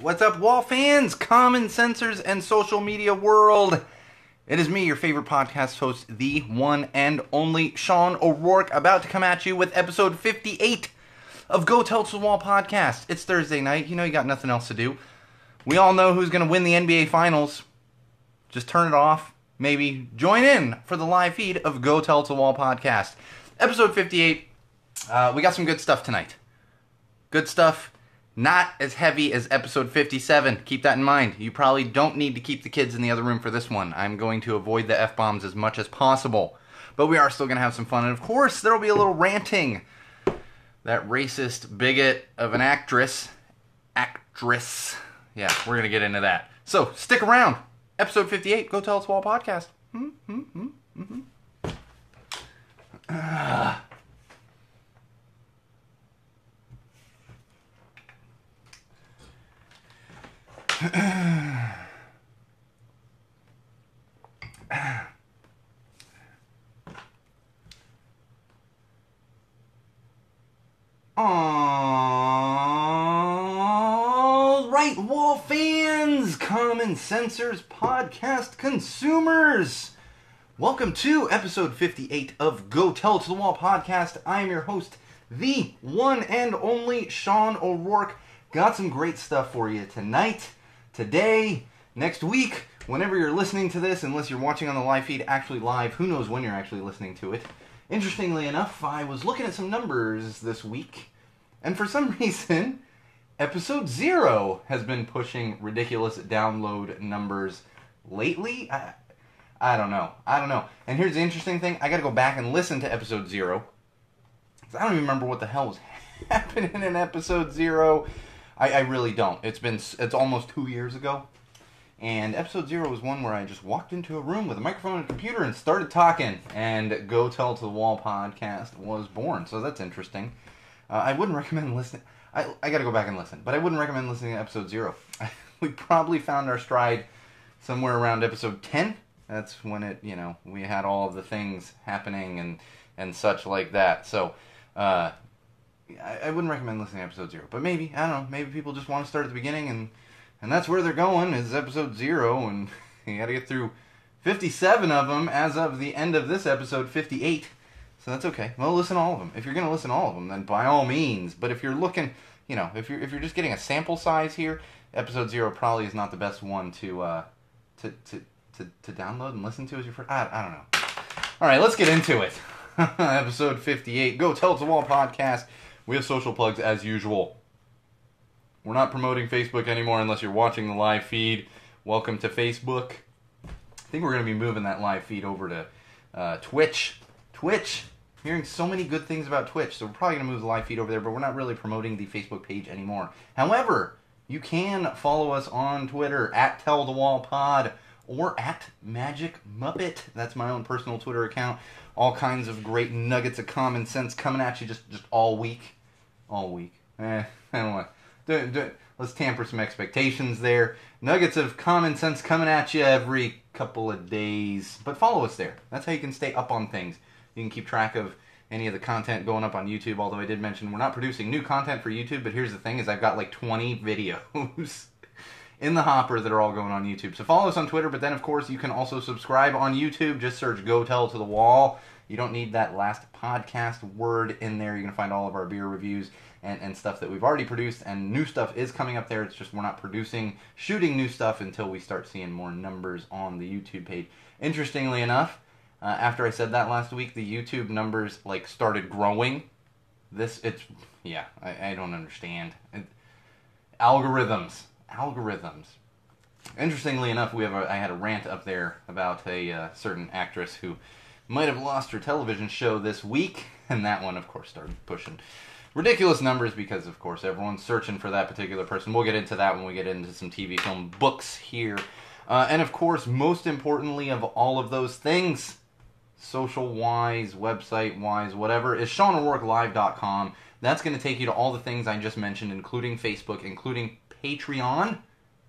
What's up, Wall fans, common sensors, and social media world? It is me, your favorite podcast host, the one and only Sean O'Rourke, about to come at you with episode 58 of Go Tell to the Wall podcast. It's Thursday night. You know you got nothing else to do. We all know who's going to win the NBA Finals. Just turn it off. Maybe join in for the live feed of Go Tell to the Wall podcast. Episode 58. We got some good stuff tonight. Good stuff. Not as heavy as episode 57. Keep that in mind. You probably don't need to keep the kids in the other room for this one. I'm going to avoid the F-bombs as much as possible. But we are still going to have some fun. And of course, there will be a little ranting. That racist bigot of an actress. Yeah, we're going to get into that. So, stick around. Episode 58, Go Tell Us Wall podcast. All right, Wall fans, common sensors, podcast consumers. Welcome to episode 58 of Go Tell to the Wall podcast. I am your host, the one and only Sean O'Rourke. Got some great stuff for you tonight, today, next week, whenever you're listening to this, unless you're watching on the live feed, actually live. Who knows when you're actually listening to it. Interestingly enough, I was looking at some numbers this week, and for some reason, episode 0 has been pushing ridiculous download numbers lately. I don't know. And here's the interesting thing. I gotta go back and listen to episode 0. I don't even remember what the hell was happening in episode 0. I really don't. It's almost 2 years ago. And episode 0 was one where I just walked into a room with a microphone and a computer and started talking. And Go Tell to the Wall podcast was born. So that's interesting. I wouldn't recommend listening. I gotta go back and listen. But I wouldn't recommend listening to episode 0. We probably found our stride somewhere around episode 10. That's when we had all of the things happening and such like that. So, I wouldn't recommend listening to episode 0. But maybe, I don't know, maybe people just want to start at the beginning and that's where they're going, is episode 0, and you gotta get through 57 of them as of the end of this episode, 58. So that's okay. Well, listen to all of them. If you're gonna listen to all of them, then by all means. But if you're looking, if you're just getting a sample size here, episode 0 probably is not the best one to download and listen to as your first. I don't know. All right, let's get into it. Episode 58, Go Tell It to the Wall podcast. We have social plugs as usual. We're not promoting Facebook anymore unless you're watching the live feed. Welcome to Facebook. I think we're going to be moving that live feed over to Twitch. Hearing so many good things about Twitch, so we're probably going to move the live feed over there, but we're not really promoting the Facebook page anymore. However, you can follow us on Twitter at Tell the Wall Pod or at Magic Muppet. That's my own personal Twitter account. All kinds of great nuggets of common sense coming at you just all week. I don't want let's tamper some expectations there. Nuggets of common sense coming at you every couple of days. But follow us there. That's how you can stay up on things. You can keep track of any of the content going up on YouTube, although I did mention we're not producing new content for YouTube, but here's the thing, is I've got like 20 videos in the hopper that are all going on YouTube. So follow us on Twitter, but then of course you can also subscribe on YouTube. Just search Go Tell to the Wall. You don't need that last podcast word in there. You're going to find all of our beer reviews and stuff that we've already produced, and new stuff is coming up there. It's just we're not shooting new stuff until we start seeing more numbers on the YouTube page. Interestingly enough, after I said that last week, the YouTube numbers started growing. I don't understand. Algorithms. Interestingly enough, I had a rant up there about a certain actress who might have lost her television show this week, and that one, of course, started pushing ridiculous numbers because, of course, everyone's searching for that particular person. We'll get into that when we get into some TV, film, books here. And, of course, most importantly of all of those things, social-wise, website-wise, whatever, is SeanO'RourkeLive.com. That's going to take you to all the things I just mentioned, including Facebook, including Patreon,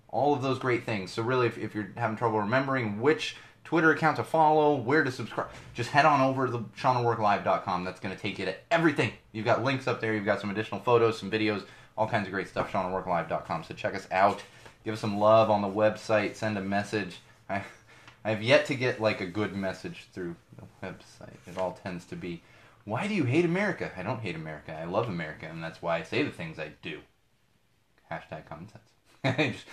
all of those great things. So really, if you're having trouble remembering which Twitter account to follow, where to subscribe, just head on over to SeanO'RourkeLive.com. That's going to take you to everything. You've got links up there. You've got some additional photos, some videos, all kinds of great stuff. SeanWorkLive.com. So check us out. Give us some love on the website. Send a message. I have yet to get like a good message through the website. It all tends to be, why do you hate America? I don't hate America. I love America, and that's why I say the things I do. Hashtag common sense.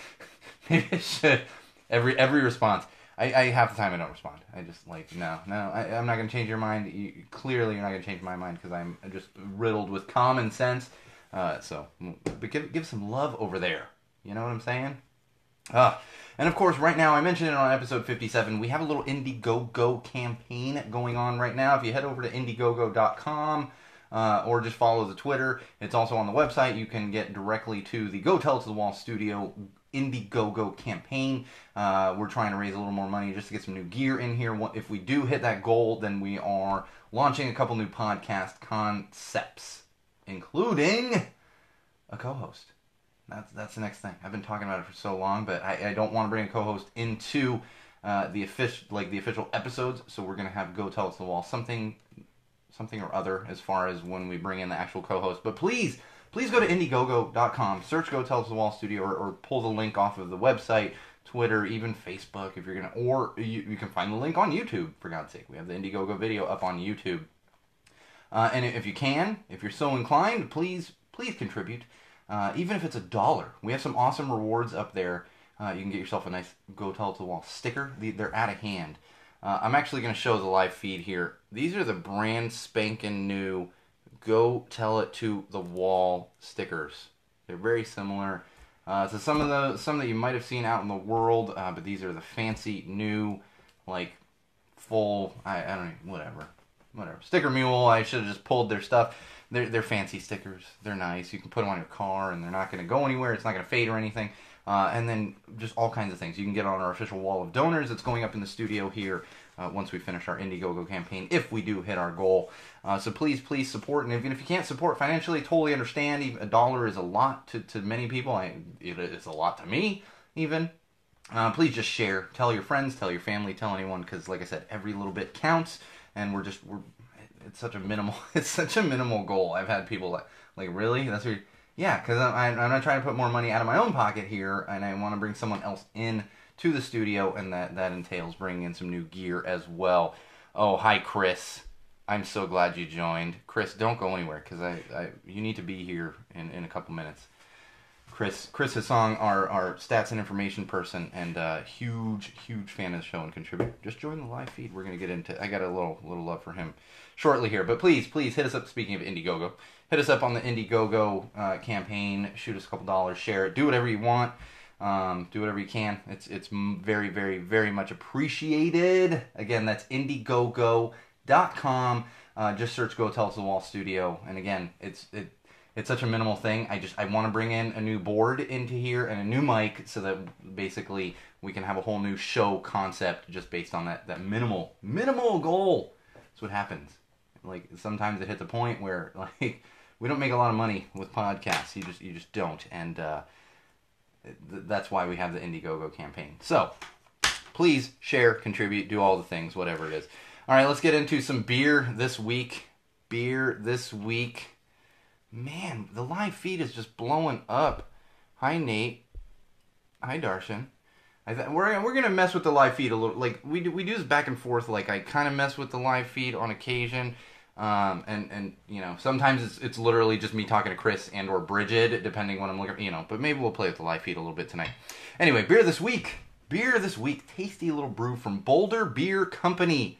Maybe I should. Every response. I half the time I don't respond. I just like, no, I'm not going to change your mind. Clearly, you're not going to change my mind because I'm just riddled with common sense. But give some love over there. You know what I'm saying? And of course, right now, I mentioned it on episode 57, we have a little Indiegogo campaign going on right now. If you head over to Indiegogo.com, or just follow the Twitter, it's also on the website. You can get directly to the Go Tell It to the Wall Studio Indiegogo campaign. We're trying to raise a little more money just to get some new gear in here. If we do hit that goal, then we are launching a couple new podcast concepts, including a co-host. That's the next thing. I've been talking about it for so long, but I don't want to bring a co-host into the official episodes. So we're gonna have Go Tell It to the Wall something or other as far as when we bring in the actual co-host. But please go to Indiegogo.com, search Go Tell It to the Wall Studio, or pull the link off of the website, Twitter, even Facebook if you're gonna, or you can find the link on YouTube. For God's sake, we have the Indiegogo video up on YouTube. And if you're so inclined, please contribute. Even if it's $1, we have some awesome rewards up there. You can get yourself a nice Go Tell It to the Wall sticker. They're out of hand. I'm actually going to show the live feed here. These are the brand spanking new Go Tell It to the Wall stickers. They're very similar to some that you might have seen out in the world, but these are the fancy new, like full. I don't know, whatever. Sticker Mule. I should have just pulled their stuff. They're fancy stickers. They're nice. You can put them on your car, and they're not going to go anywhere. It's not going to fade or anything. And then just all kinds of things. You can get on our official wall of donors that's going up in the studio here once we finish our Indiegogo campaign, if we do hit our goal. So please support. And even if you can't support financially, totally understand. Even $1 is a lot to many people. It is a lot to me, even. Please just share. Tell your friends. Tell your family. Tell anyone. Because, like I said, every little bit counts. And it's such a minimal goal. I've had people like really? That's what yeah, because I'm not trying to put more money out of my own pocket here, and I want to bring someone else in to the studio, and that entails bringing in some new gear as well. Oh, hi, Chris. I'm so glad you joined. Chris, don't go anywhere, because you need to be here in a couple minutes. Chris Hassong, our stats and information person, and huge fan of the show and contributor. Just join the live feed. We're going to get into, I got a little love for him shortly here. But please hit us up. Speaking of Indiegogo, hit us up on the Indiegogo campaign. Shoot us a couple dollars. Share it. Do whatever you want. Do whatever you can. It's very, very, very much appreciated. Again, that's Indiegogo.com. Just search Go Tell It to the Wall Studio. And again, it's such a minimal thing. I want to bring in a new board into here and a new mic so that basically we can have a whole new show concept just based on that minimal goal. That's what happens. Like sometimes it hits a point where like we don't make a lot of money with podcasts. You just don't, and that's why we have the Indiegogo campaign. So please share, contribute, do all the things, whatever it is. All right, let's get into some beer this week. Man, the live feed is just blowing up. Hi, Nate. Hi, Darshan. We're gonna mess with the live feed a little. Like we do this back and forth. Like I kind of mess with the live feed on occasion, and you know sometimes it's literally just me talking to Chris and or Bridget, depending when I'm looking. You know, but maybe we'll play with the live feed a little bit tonight. Anyway, beer this week. Tasty little brew from Boulder Beer Company.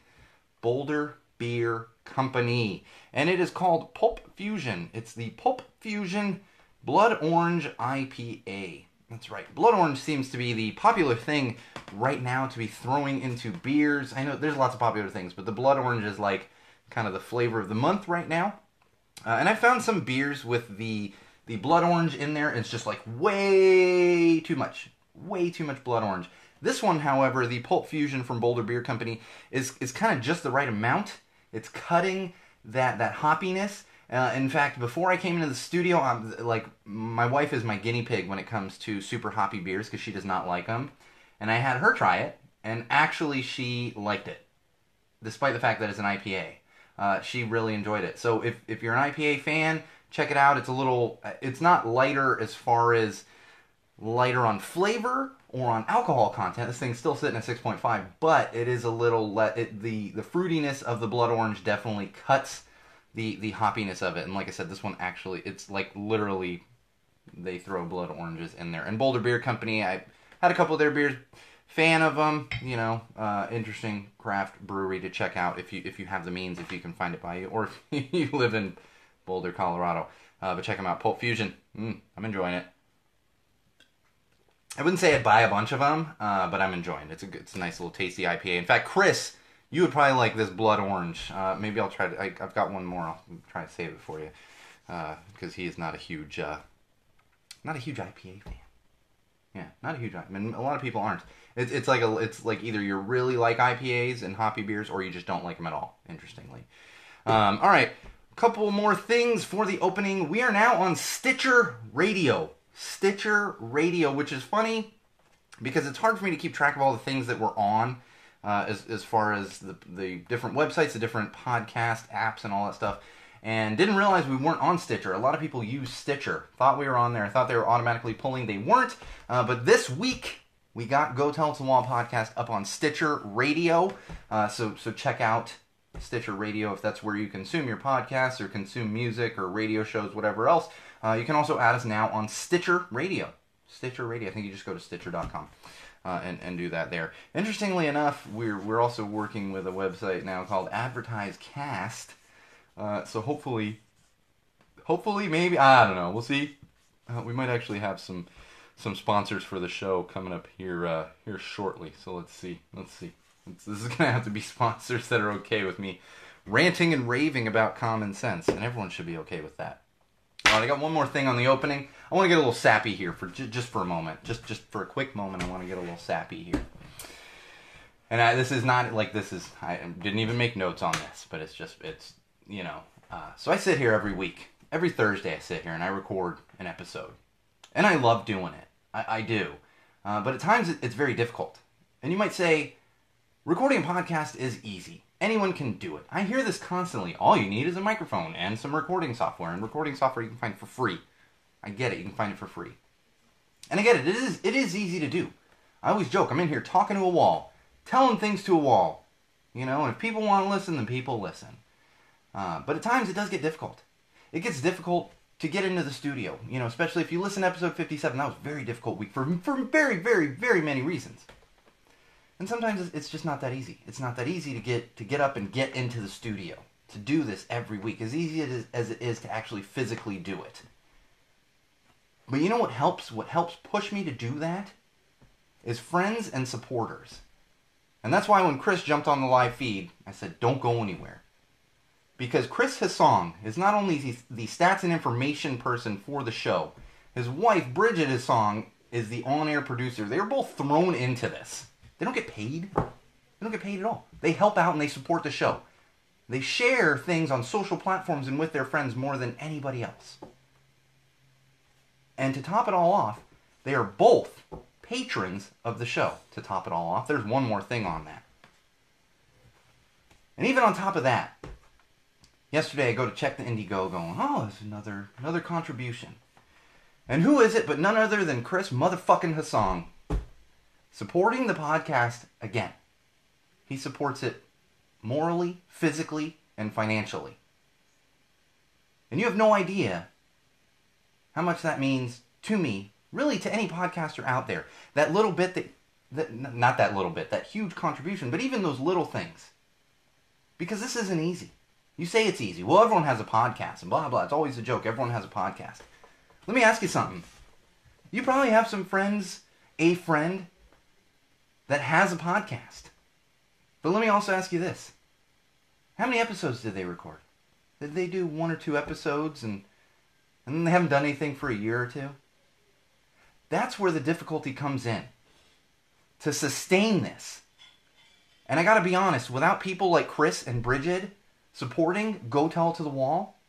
And it is called Pulp Fusion. It's the Pulp Fusion Blood Orange IPA. That's right. Blood Orange seems to be the popular thing right now to be throwing into beers. I know there's lots of popular things, but the Blood Orange is like kind of the flavor of the month right now. And I found some beers with the Blood Orange in there. It's just like way too much Blood Orange. This one, however, the Pulp Fusion from Boulder Beer Company is kind of just the right amount. It's cutting that hoppiness. In fact, before I came into the studio, my wife is my guinea pig when it comes to super hoppy beers because she does not like them. And I had her try it, and actually she liked it, despite the fact that it's an IPA. She really enjoyed it. So if you're an IPA fan, Check it out. It's not lighter as far as lighter on flavor or on alcohol content. This thing's still sitting at 6.5, but it is a little the fruitiness of the blood orange definitely cuts the hoppiness of it. And like I said, this one actually, it's like literally they throw blood oranges in there. And Boulder Beer Company, I had a couple of their beers, fan of them, interesting craft brewery to check out if you have the means, if you can find it by you, or if you live in Boulder, Colorado. But check them out, Pulp Fusion. I'm enjoying it. I wouldn't say I'd buy a bunch of them, but I'm enjoying it. It's a nice little tasty IPA. In fact, Chris, you would probably like this blood orange. Maybe I'll try to. I've got one more. I'll try to save it for you because he is not a huge IPA fan. Yeah, not a huge. I mean, a lot of people aren't. It's like either you really like IPAs and hoppy beers, or you just don't like them at all. Interestingly. All right, a couple more things for the opening. We are now on Stitcher Radio. Stitcher Radio, which is funny because it's hard for me to keep track of all the things that we're on as far as the different websites, the different podcast apps and all that stuff, and didn't realize we weren't on Stitcher. A lot of people use Stitcher. Thought we were on there. Thought they were automatically pulling. They weren't. But this week, we got Go Tell It to the Wall podcast up on Stitcher Radio. So check out Stitcher Radio if that's where you consume your podcasts or consume music or radio shows, whatever else. You can also add us now on Stitcher Radio. Stitcher Radio. I think you just go to Stitcher.com and do that there. Interestingly enough, we're also working with a website now called Advertise Cast. So hopefully, maybe, I don't know. We'll see. We might actually have some sponsors for the show coming up here shortly. So let's see. This is going to have to be sponsors that are okay with me ranting and raving about common sense, and everyone should be okay with that. All right, I got one more thing on the opening. I want to get a little sappy here for just for a moment. Just for a quick moment, I want to get a little sappy here. And I didn't even make notes on this, but so I sit here every week. Every Thursday I sit here and I record an episode. And I love doing it. I do. But at times it's very difficult. And you might say, recording a podcast is easy. Anyone can do it. I hear this constantly. All you need is a microphone and some recording software. And recording software you can find for free. I get it. You can find it for free. And I get it. It is easy to do. I always joke. I'm in here talking to a wall. Telling things to a wall. And if people want to listen, then people listen. But at times it does get difficult. It gets difficult to get into the studio. Especially if you listen to episode 57. That was a very difficult week for very, very, very many reasons. And sometimes it's just not that easy. It's not that easy to get up and get into the studio. To do this every week. As easy as it is to actually physically do it. But you know what helps? What helps push me to do that is friends and supporters. And that's why when Chris jumped on the live feed, I said, don't go anywhere. Because Chris Hassan is not only the stats and information person for the show, his wife, Bridget Hassan, is the on-air producer. They're both thrown into this. They don't get paid. They don't get paid at all. They help out and they support the show. They share things on social platforms and with their friends more than anybody else. And to top it all off, they are both patrons of the show. To top it all off, there's one more thing on that. And even on top of that, yesterday I go to check the Indiegogo going, oh, there's another contribution. And who is it but none other than Chris motherfucking Hassan. Supporting the podcast again. He supports it morally, physically, and financially. And you have no idea how much that means to me, really to any podcaster out there. That little bit not that little bit, that huge contribution, but even those little things. Because this isn't easy. You say it's easy. Well, everyone has a podcast and blah, blah. It's always a joke. Everyone has a podcast. Let me ask you something. You probably have some friends, a friend, that has a podcast. But let me also ask you this. How many episodes did they record? Did they do 1 or 2 episodes and they haven't done anything for a year or two? That's where the difficulty comes in. To sustain this. And I gotta be honest, without people like Chris and Bridget supporting Go Tell It to the Wall,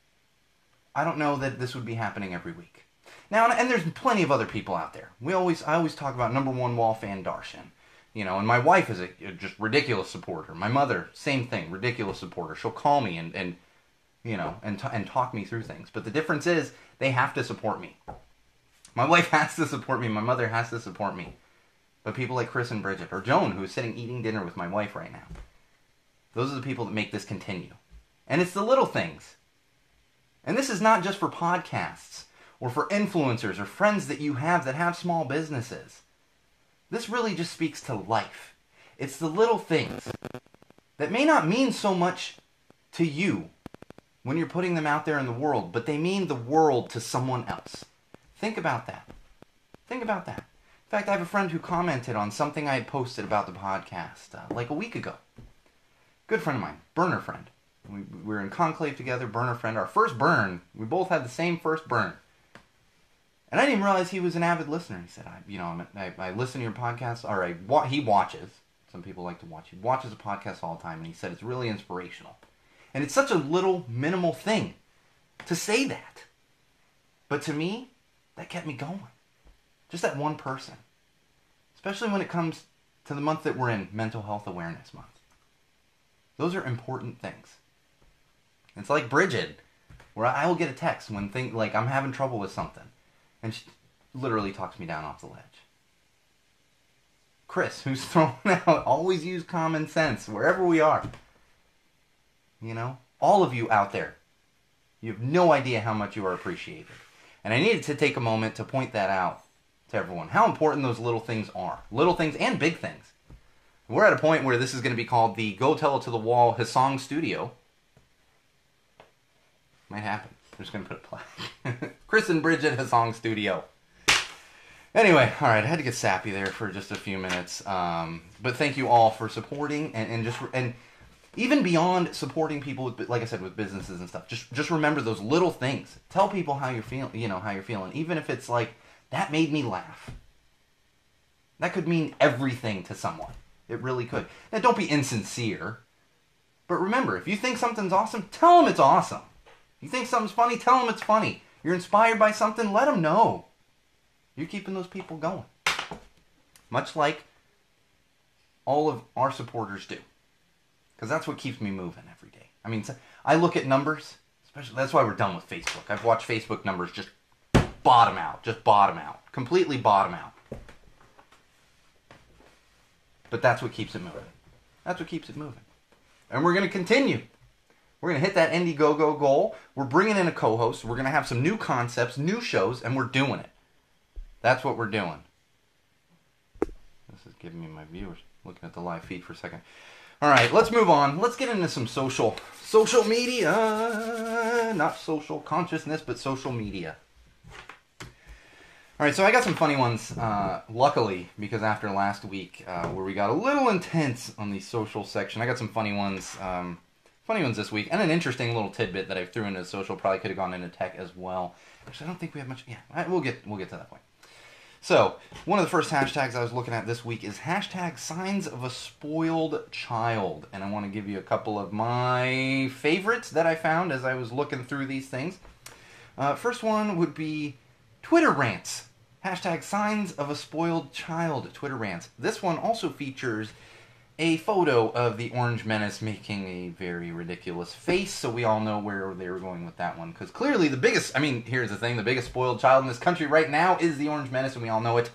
I don't know that this would be happening every week. Now, and there's plenty of other people out there. I always talk about number one wall fan Darshan. And my wife is a just ridiculous supporter. My mother, same thing, ridiculous supporter. She'll call me and and talk me through things. But the difference is they have to support me. My wife has to support me. My mother has to support me. But people like Chris and Bridget, or Joan, who is sitting eating dinner with my wife right now, those are the people that make this continue. And it's the little things. And this is not just for podcasts, or for influencers, or friends that you have that have small businesses. This really just speaks to life. It's the little things that may not mean so much to you when you're putting them out there in the world, but they mean the world to someone else. Think about that. Think about that. In fact, I have a friend who commented on something I had posted about the podcast like a week ago. Good friend of mine, burner friend. We were in conclave together, burner friend. Our first burn, we both had the same first burn. And I didn't even realize he was an avid listener. He said, I listen to your podcast, or he watches. Some people like to watch. He watches a podcast all the time, and he said it's really inspirational. And it's such a little, minimal thing to say that. But to me, that kept me going. Just that one person. Especially when it comes to the month that we're in, Mental Health Awareness Month. Those are important things. It's like Bridget, where I will get a text when I'm having trouble with something. And she literally talks me down off the ledge. Chris, who's thrown out, always use common sense wherever we are. All of you out there, you have no idea how much you are appreciated. And I needed to take a moment to point that out to everyone, how important those little things are. Little things and big things. We're at a point where this is going to be called the Go Tell It to the Wall Hasong Studio. Might happen. I'm just going to put a plaque. Chris and Bridget Hasong Studio. Anyway, all right, I had to get sappy there for just a few minutes. But thank you all for supporting and even beyond supporting people with, like I said, with businesses and stuff. Just remember those little things. Tell people how you're feeling. How you're feeling. Even if it's like that made me laugh. That could mean everything to someone. It really could. Now, don't be insincere. But remember, if you think something's awesome, tell them it's awesome. You think something's funny, tell them it's funny. You're inspired by something, let them know. You're keeping those people going. Much like all of our supporters do. Because that's what keeps me moving every day. I mean, I look at numbers, especially, that's why we're done with Facebook. I've watched Facebook numbers just bottom out. Completely bottom out. But that's what keeps it moving. That's what keeps it moving. And we're going to continue. We're going to hit that Indiegogo goal. We're bringing in a co-host. We're going to have some new concepts, new shows, and we're doing it. That's what we're doing. This is giving me my viewers looking at the live feed for a second. All right, let's move on. Let's get into some social media. Not social consciousness, but social media. All right, so I got some funny ones, luckily, because after last week, where we got a little intense on the social section, I got some funny ones this week, and an interesting little tidbit that I threw into social. Probably could have gone into tech as well. Actually, I don't think we have much. Yeah, we'll get to that point. So, one of the first hashtags I was looking at this week is hashtag signs of a spoiled child. And I want to give you a couple of my favorites that I found as I was looking through these things. First one would be Twitter rants. Hashtag signs of a spoiled child, Twitter rants. This one also features a photo of the Orange Menace making a very ridiculous face, so we all know where they were going with that one. Because clearly here's the thing, the biggest spoiled child in this country right now is the Orange Menace, and we all know it.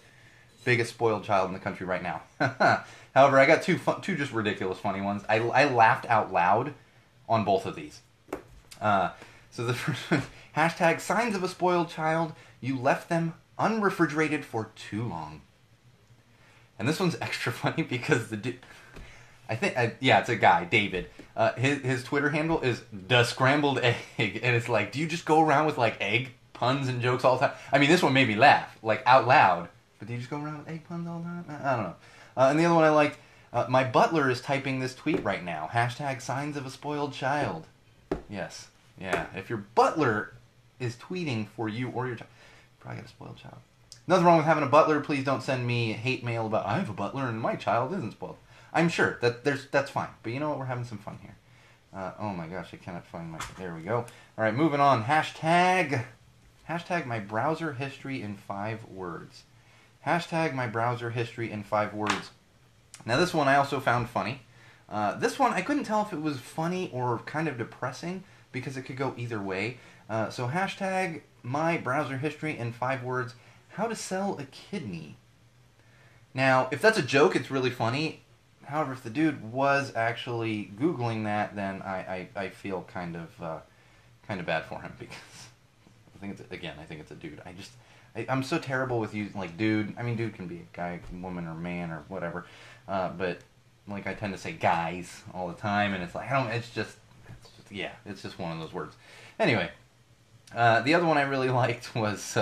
Biggest spoiled child in the country right now. However, I got two just ridiculous funny ones. I laughed out loud on both of these. So the first one, hashtag signs of a spoiled child, you left them unrefrigerated for too long. And this one's extra funny because the dude... it's a guy, David. His Twitter handle is the scrambled egg, and it's like, do you just go around with like egg puns and jokes all the time? I mean, this one made me laugh, like out loud. But do you just go around with egg puns all the time? I don't know. And the other one I liked, my butler is typing this tweet right now. Hashtag signs of a spoiled child. Yes, yeah. If your butler is tweeting for you or your child, you probably got a spoiled child. Nothing wrong with having a butler. Please don't send me hate mail about I have a butler and my child isn't spoiled. I'm sure that's fine. But you know what? We're having some fun here. Oh my gosh, I cannot find my... There we go. All right, moving on. Hashtag my browser history in 5 words. Hashtag my browser history in 5 words. Now this one I also found funny. This one I couldn't tell if it was funny or kind of depressing. because it could go either way. So hashtag my browser history in 5 words, how to sell a kidney. Now, if that's a joke, it's really funny. However, if the dude was actually Googling that, then I feel kind of bad for him, because I think it's a dude. I'm so terrible with using, like, dude. I mean, dude can be a guy, woman, or man, or whatever. But, like, I tend to say guys all the time, and it's like, it's just one of those words. Anyway, the other one I really liked was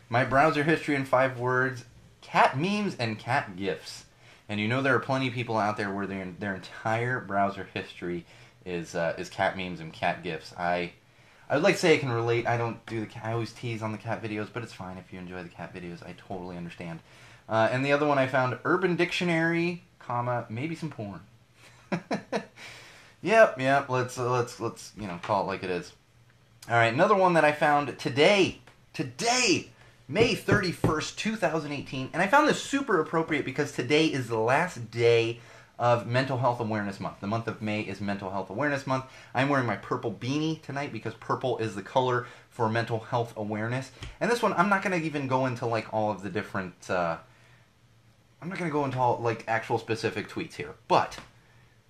my browser history in 5 words, cat memes and cat gifs. And you know there are plenty of people out there where their entire browser history is cat memes and cat gifs. I would like to say I can relate. I don't do I always tease on the cat videos, but it's fine if you enjoy the cat videos. I totally understand. And the other one I found, Urban Dictionary, comma, maybe some porn. Yep. Let's call it like it is. All right, another one that I found today, May 31st, 2018, and I found this super appropriate because today is the last day of Mental Health Awareness Month. The month of May is Mental Health Awareness Month. I'm wearing my purple beanie tonight because purple is the color for mental health awareness. And this one, I'm not going to even go into like all of the different, I'm not going to go into all like actual specific tweets here. But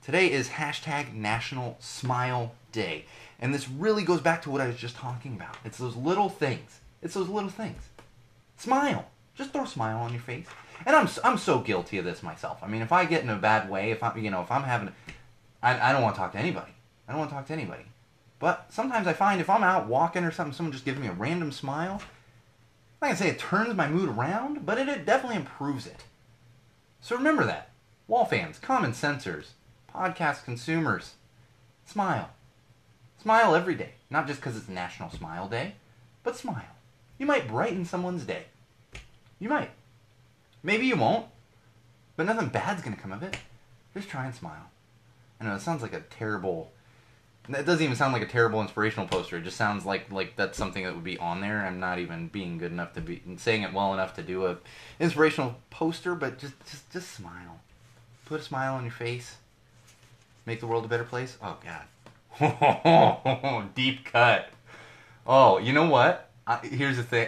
today is hashtag National Smile Day. And this really goes back to what I was just talking about. It's those little things. Smile. Just throw a smile on your face. And I'm so guilty of this myself. I mean, if I get in a bad way, if I'm having, I don't want to talk to anybody. But sometimes I find if I'm out walking or something, someone just gives me a random smile, I'm not gonna say it turns my mood around, but it definitely improves it. So remember that. Wall fans, common sensors, podcast consumers, smile. Smile every day. Not just because it's National Smile Day, but smile. You might brighten someone's day. You might. Maybe you won't, but nothing bad's going to come of it. Just try and smile. I know, it sounds like a terrible... It doesn't even sound like a terrible inspirational poster. It just sounds like that's something that would be on there. I'm not even being good enough to be... saying it well enough to do a inspirational poster, but just smile. Put a smile on your face. Make the world a better place. Oh, God. Deep cut. Oh, you know what? Here's the thing.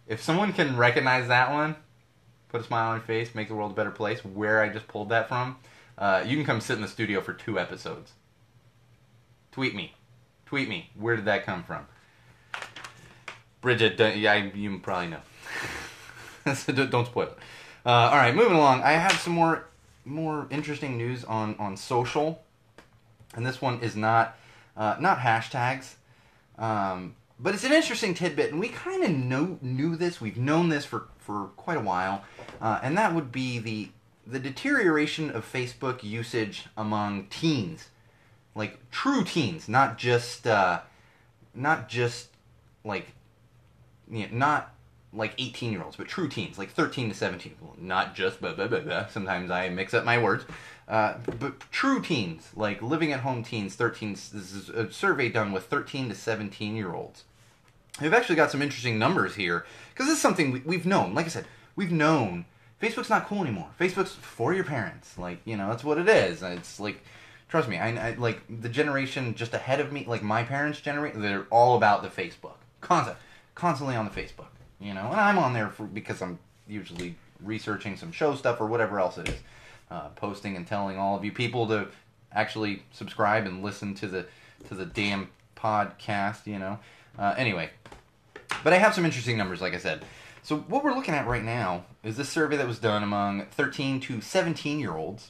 If someone can recognize that one, put a smile on your face, make the world a better place, where I just pulled that from, you can come sit in the studio for 2 episodes. Tweet me. Where did that come from? Bridget, you probably know. So don't spoil it. All right, moving along. I have some more interesting news on social, and this one is not hashtags. But it's an interesting tidbit, and we kind of knew this. We've known this for quite a while, and that would be the deterioration of Facebook usage among teens, like true teens, not just like not like 18-year-olds, but true teens, like 13 to 17. Well, not just blah, blah, blah, blah. Sometimes I mix up my words. But true teens, like living at home teens, 13. This is a survey done with 13 to 17-year-olds. We've actually got some interesting numbers here, because this is something we've known. Like I said, we've known Facebook's not cool anymore. Facebook's for your parents. Like, that's what it is. It's like, trust me, I like the generation just ahead of me, like my parents' generation, they're all about the Facebook. Constantly on the Facebook, and I'm on there because I'm usually researching some show stuff or whatever else it is. Posting and telling all of you people to actually subscribe and listen to the damn podcast, Anyway, but I have some interesting numbers, like I said. So what we're looking at right now is this survey that was done among 13 to 17-year-olds,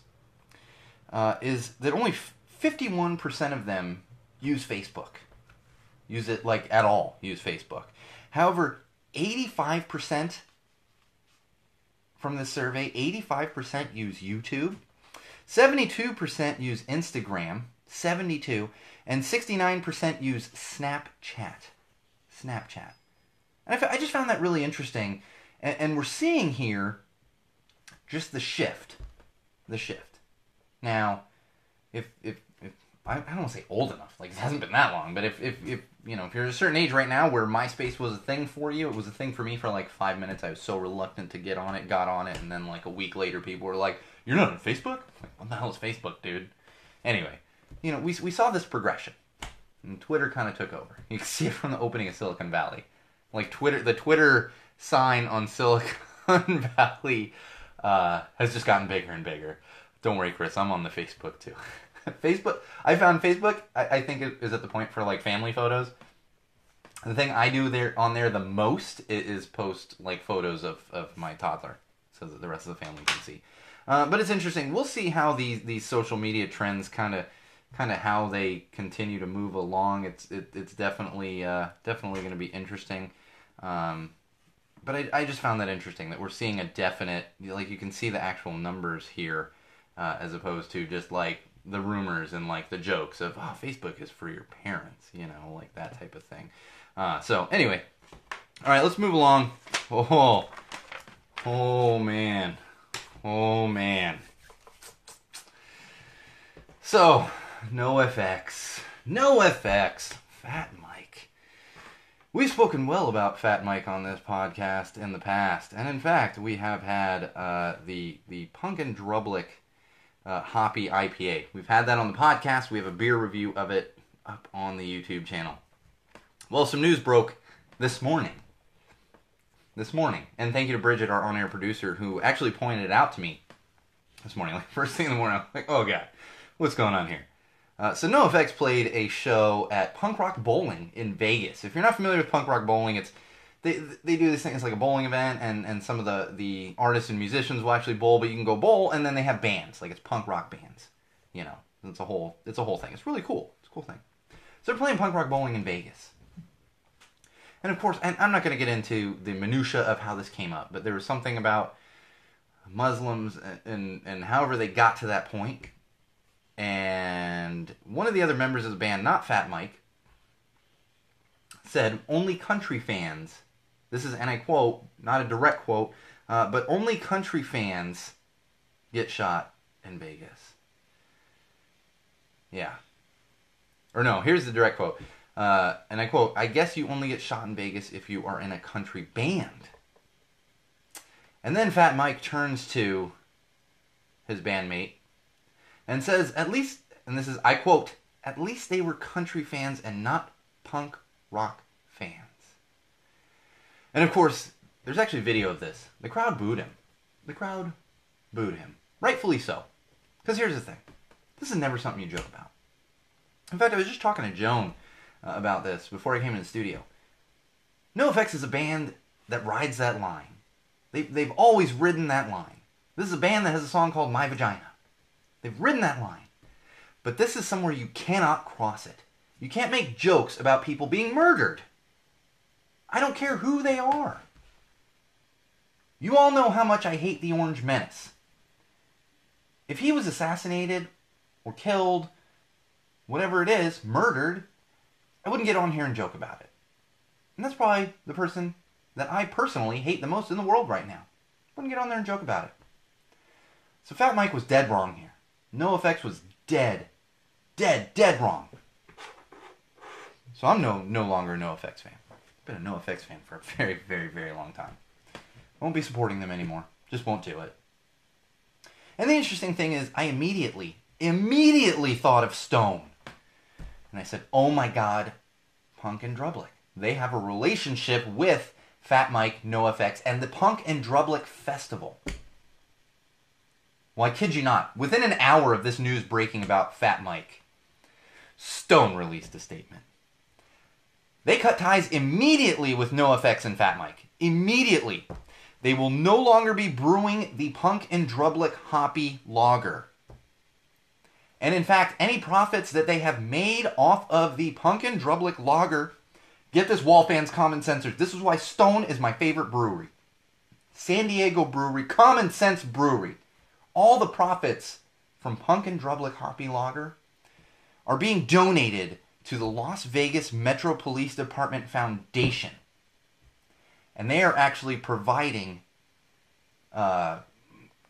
is that only 51% of them use Facebook. Use it, like, at all, use Facebook. However, 85% from this survey, 85% use YouTube, 72% use Instagram, 72, and 69% use Snapchat. And I just found that really interesting, and we're seeing here just the shift. Now, if I don't want to say old enough, like it hasn't been that long, but if you're at a certain age right now where MySpace was a thing for you, it was a thing for me for like 5 minutes. I was so reluctant to get on it, got on it, and then like a week later people were like, "You're not on Facebook?" Like, what the hell is Facebook, dude? Anyway, we saw this progression. And Twitter kind of took over. You can see it from the opening of Silicon Valley. Like the Twitter sign on Silicon Valley has just gotten bigger and bigger. Don't worry, Chris. I'm on the Facebook too. Facebook. I found Facebook. I think it is at the point for like family photos. The thing I do on there the most is post like photos of my toddler, so that the rest of the family can see. But it's interesting. We'll see how these social media trends kind of how they continue to move along. It's definitely going to be interesting. But I just found that interesting that we're seeing a definite, like you can see the actual numbers here, as opposed to just like the rumors and like the jokes of, oh, Facebook is for your parents, like that type of thing. So anyway, all right, let's move along. Oh man. So, NoFX, Fat Mike. We've spoken well about Fat Mike on this podcast in the past, and in fact, we have had the Punkin Drublic Hoppy IPA. We've had that on the podcast. We have a beer review of it up on the YouTube channel. Well, some news broke this morning, and thank you to Bridget, our on-air producer, who actually pointed it out to me this morning. Like first thing in the morning, I'm like, oh god, what's going on here? So NoFX played a show at Punk Rock Bowling in Vegas. If you're not familiar with Punk Rock Bowling, they do this thing. It's like a bowling event, and some of the artists and musicians will actually bowl, but you can go bowl, and then they have bands, like it's punk rock bands. It's a whole thing. It's really cool. It's a cool thing. So they're playing Punk Rock Bowling in Vegas. And of course, and I'm not going to get into the minutia of how this came up, but there was something about Muslims and however they got to that point. And one of the other members of the band, not Fat Mike, said only country fans, this is, and I quote, not a direct quote, but only country fans get shot in Vegas. Yeah. Or no, here's the direct quote. And I quote, I guess you only get shot in Vegas if you are in a country band. And then Fat Mike turns to his bandmate and says, at least, and this is, I quote, at least they were country fans and not punk rock fans. And of course, there's actually a video of this. The crowd booed him. Rightfully so. Because here's the thing. This is never something you joke about. In fact, I was just talking to Joan about this before I came in the studio. NoFX is a band that rides that line. They've always ridden that line. This is a band that has a song called My Vagina. They've ridden that line. But this is somewhere you cannot cross it. You can't make jokes about people being murdered. I don't care who they are. You all know how much I hate the Orange Menace. If he was assassinated or killed, whatever it is, murdered, I wouldn't get on here and joke about it. And that's probably the person that I personally hate the most in the world right now. Wouldn't get on there and joke about it. So Fat Mike was dead wrong here. NoFX was dead wrong. So I'm no longer a NoFX fan. I've been a NoFX fan for a very, very, very long time. Won't be supporting them anymore. Just won't do it. And the interesting thing is, I immediately thought of Stone. And I said, oh my god, Punk and Drublic. They have a relationship with Fat Mike, NoFX, and the Punk and Drublic Festival. Well, I kid you not. Within an hour of this news breaking about Fat Mike, Stone released a statement. They cut ties immediately with NoFX and Fat Mike. Immediately. They will no longer be brewing the Punk and Drublic Hoppy Lager. And in fact, any profits that they have made off of the Punk and Drublic Lager, get this, Wall fans, Common Sensors, this is why Stone is my favorite brewery. San Diego Brewery, Common Sense Brewery. All the profits from Punk and Drublic Hoppy Lager are being donated to the Las Vegas Metro Police Department Foundation. And they are actually providing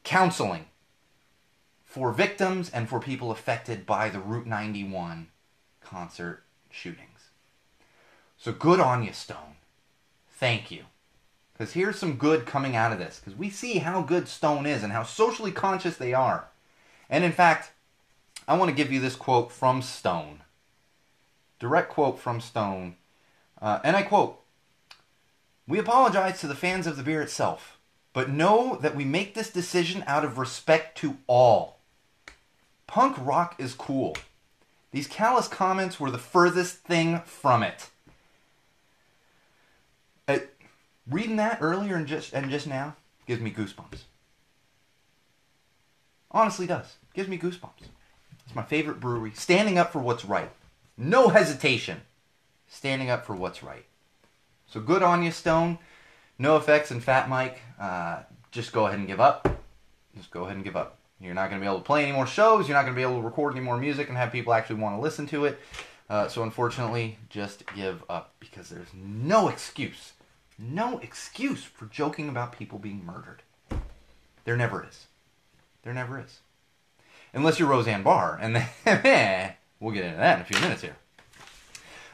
counseling for victims and for people affected by the Route 91 concert shootings. So good on you, Stone. Thank you. Because here's some good coming out of this. Because we see how good Stone is and how socially conscious they are. And in fact, I want to give you this quote from Stone direct quote from Stone, and I quote, "We apologize to the fans of the beer itself, but know that we make this decision out of respect to all. Punk rock is cool. These callous comments were the furthest thing from it." Reading that earlier and just now gives me goosebumps. Honestly does. Gives me goosebumps. It's my favorite brewery. Standing up for what's right. No hesitation. Standing up for what's right. So good on you, Stone. NoFX and Fat Mike. Just go ahead and give up. Just go ahead and give up. You're not going to be able to play any more shows. You're not going to be able to record any more music and have people actually want to listen to it. So unfortunately, just give up. Because there's no excuse. No excuse for joking about people being murdered. There never is. There never is. Unless you're Roseanne Barr. And then, we'll get into that in a few minutes here.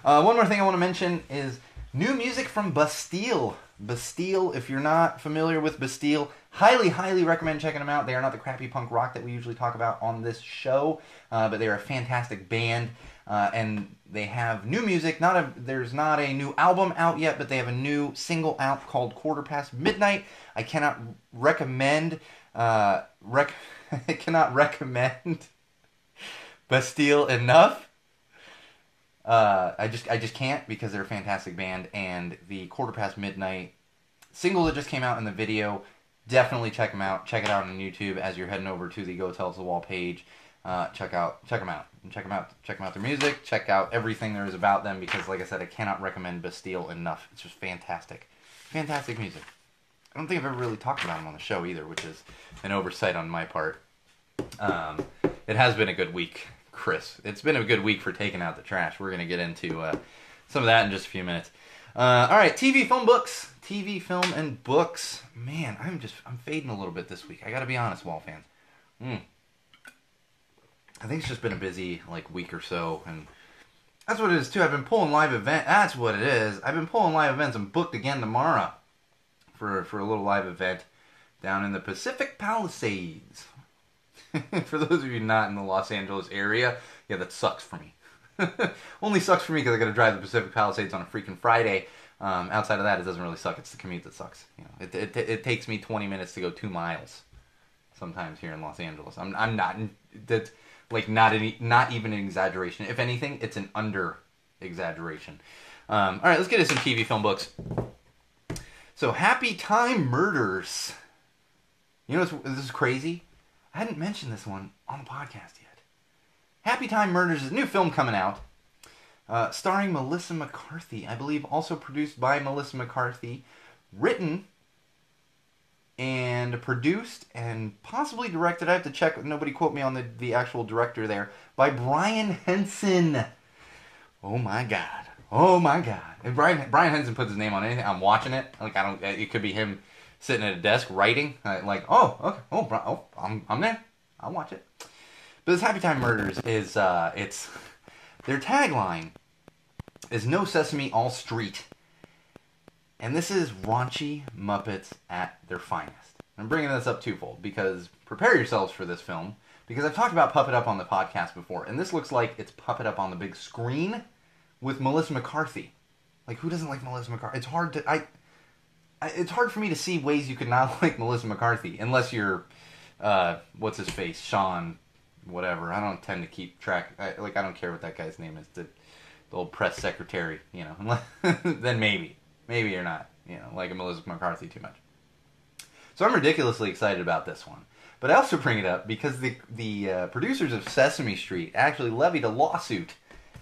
One more thing I want to mention is new music from Bastille. Bastille, if you're not familiar with Bastille, highly, highly recommend checking them out. They are not the crappy punk rock that we usually talk about on this show, but they are a fantastic band, and they have new music. There's not a new album out yet, but they have a new single out called Quarter Past Midnight. I cannot recommend Bastille enough. I just can't, because they're a fantastic band, and the Quarter Past Midnight single that just came out in the video, definitely check them out. Check it out on YouTube as you're heading over to the Go Tell It to the Wall page. Check them out. Check them out their music. Check out everything there is about them, because like I said, I cannot recommend Bastille enough. It's just fantastic. Fantastic music. I don't think I've ever really talked about them on the show either, which is an oversight on my part. It has been a good week, Chris. It's been a good week for taking out the trash. We're going to get into some of that in just a few minutes. Alright, TV, film, books. TV, film, and books. Man, I'm fading a little bit this week. I gotta be honest, Wall fans. I think it's just been a busy week or so, and that's what it is too. I've been pulling live events. That's what it is. I've been pulling live events. I'm booked again tomorrow for a little live event down in the Pacific Palisades. For those of you not in the Los Angeles area, yeah, that sucks for me. Only sucks for me because I got to drive the Pacific Palisades on a freaking Friday. Outside of that, it doesn't really suck. It's the commute that sucks. You know, it takes me 20 minutes to go 2 miles. Sometimes here in Los Angeles, I'm not. That's not even an exaggeration. If anything, it's an under exaggeration. All right, let's get into some TV, film, books. So, Happy Time Murders. You know, this is crazy. I hadn't mentioned this one on the podcast yet. Happy Time Murders is a new film coming out, starring Melissa McCarthy. I believe also produced by Melissa McCarthy, written and produced and possibly directed. I have to check. Nobody quote me on the actual director there. By Brian Henson. Oh my God. Oh my God. If Brian Henson puts his name on anything, I'm watching it. It could be him sitting at a desk writing. Okay. Oh, I'm there. I'll watch it. But this Happy Time Murders is, it's, their tagline is No Sesame, All Street. And this is raunchy Muppets at their finest. I'm bringing this up twofold, because prepare yourselves for this film, because I've talked about Puppet Up on the podcast before, and this looks like it's Puppet Up on the big screen with Melissa McCarthy. Who doesn't like Melissa McCarthy? It's hard to, it's hard for me to see ways you could not like Melissa McCarthy, unless you're, what's his face, Sean, whatever. I don't tend to keep track. I don't care what that guy's name is. The old press secretary, you know. Then maybe you're not, liking Melissa McCarthy too much. So I'm ridiculously excited about this one. But I also bring it up because the producers of Sesame Street actually levied a lawsuit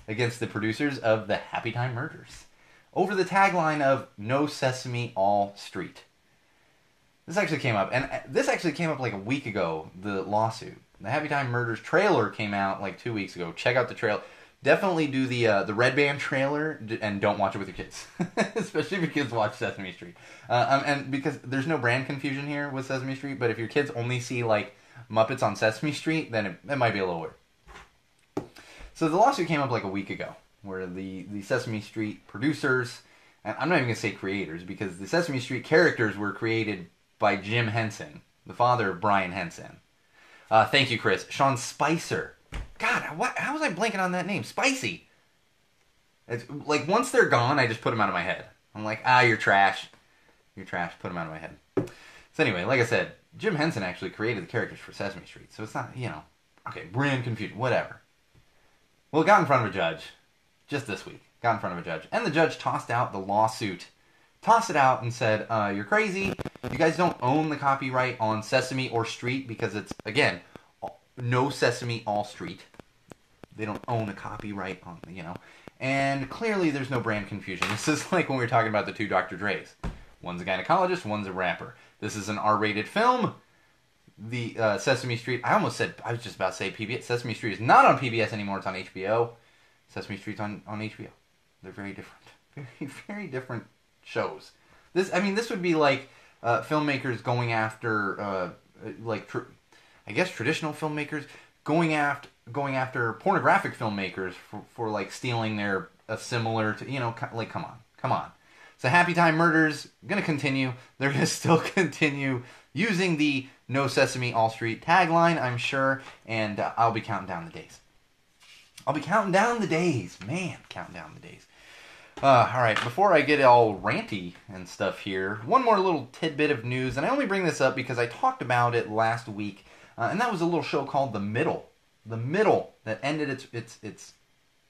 against the producers of the Happy Time Murders over the tagline of No Sesame, All Street. This actually came up like a week ago, the lawsuit. The Happy Time Murders trailer came out 2 weeks ago. Check out the trailer. Definitely do the Red Band trailer, and don't watch it with your kids. Especially if your kids watch Sesame Street. And because there's no brand confusion here with Sesame Street, but if your kids only see Muppets on Sesame Street, then it might be a little weird. So the lawsuit came up like a week ago, where the Sesame Street producers, and I'm not even going to say creators, because the Sesame Street characters were created by Jim Henson, the father of Brian Henson. Thank you, Chris. Sean Spicer. God, how was I blanking on that name? Spicy. It's, like, once they're gone, I just put them out of my head. I'm like, you're trash. You're trash. Put them out of my head. So anyway, like I said, Jim Henson actually created the characters for Sesame Street. So it's not, okay, brand confusion, whatever. Well, it got in front of a judge just this week. Got in front of a judge. And the judge tossed out the lawsuit. Tossed it out and said, you're crazy. You guys don't own the copyright on Sesame or Street because it's, again, no Sesame, all Street. They don't own a copyright on, And clearly there's no brand confusion. This is like when we were talking about the two Dr. Dre's. One's a gynecologist, one's a rapper. This is an R-rated film. The Sesame Street, I was just about to say PBS. Sesame Street is not on PBS anymore, it's on HBO. Sesame Street's on HBO. They're very different. Very, very different shows. This would be like filmmakers going after, traditional filmmakers going after pornographic filmmakers for like stealing their similar to, come on. So Happy Time Murders going to continue. They're going to still continue using the No Sesame All Street tagline, I'm sure, and I'll be counting down the days. Man, counting down the days. Alright, before I get all ranty and stuff here, one more little tidbit of news, and I only bring this up because I talked about it last week, and that was a little show called The Middle. The Middle, that ended its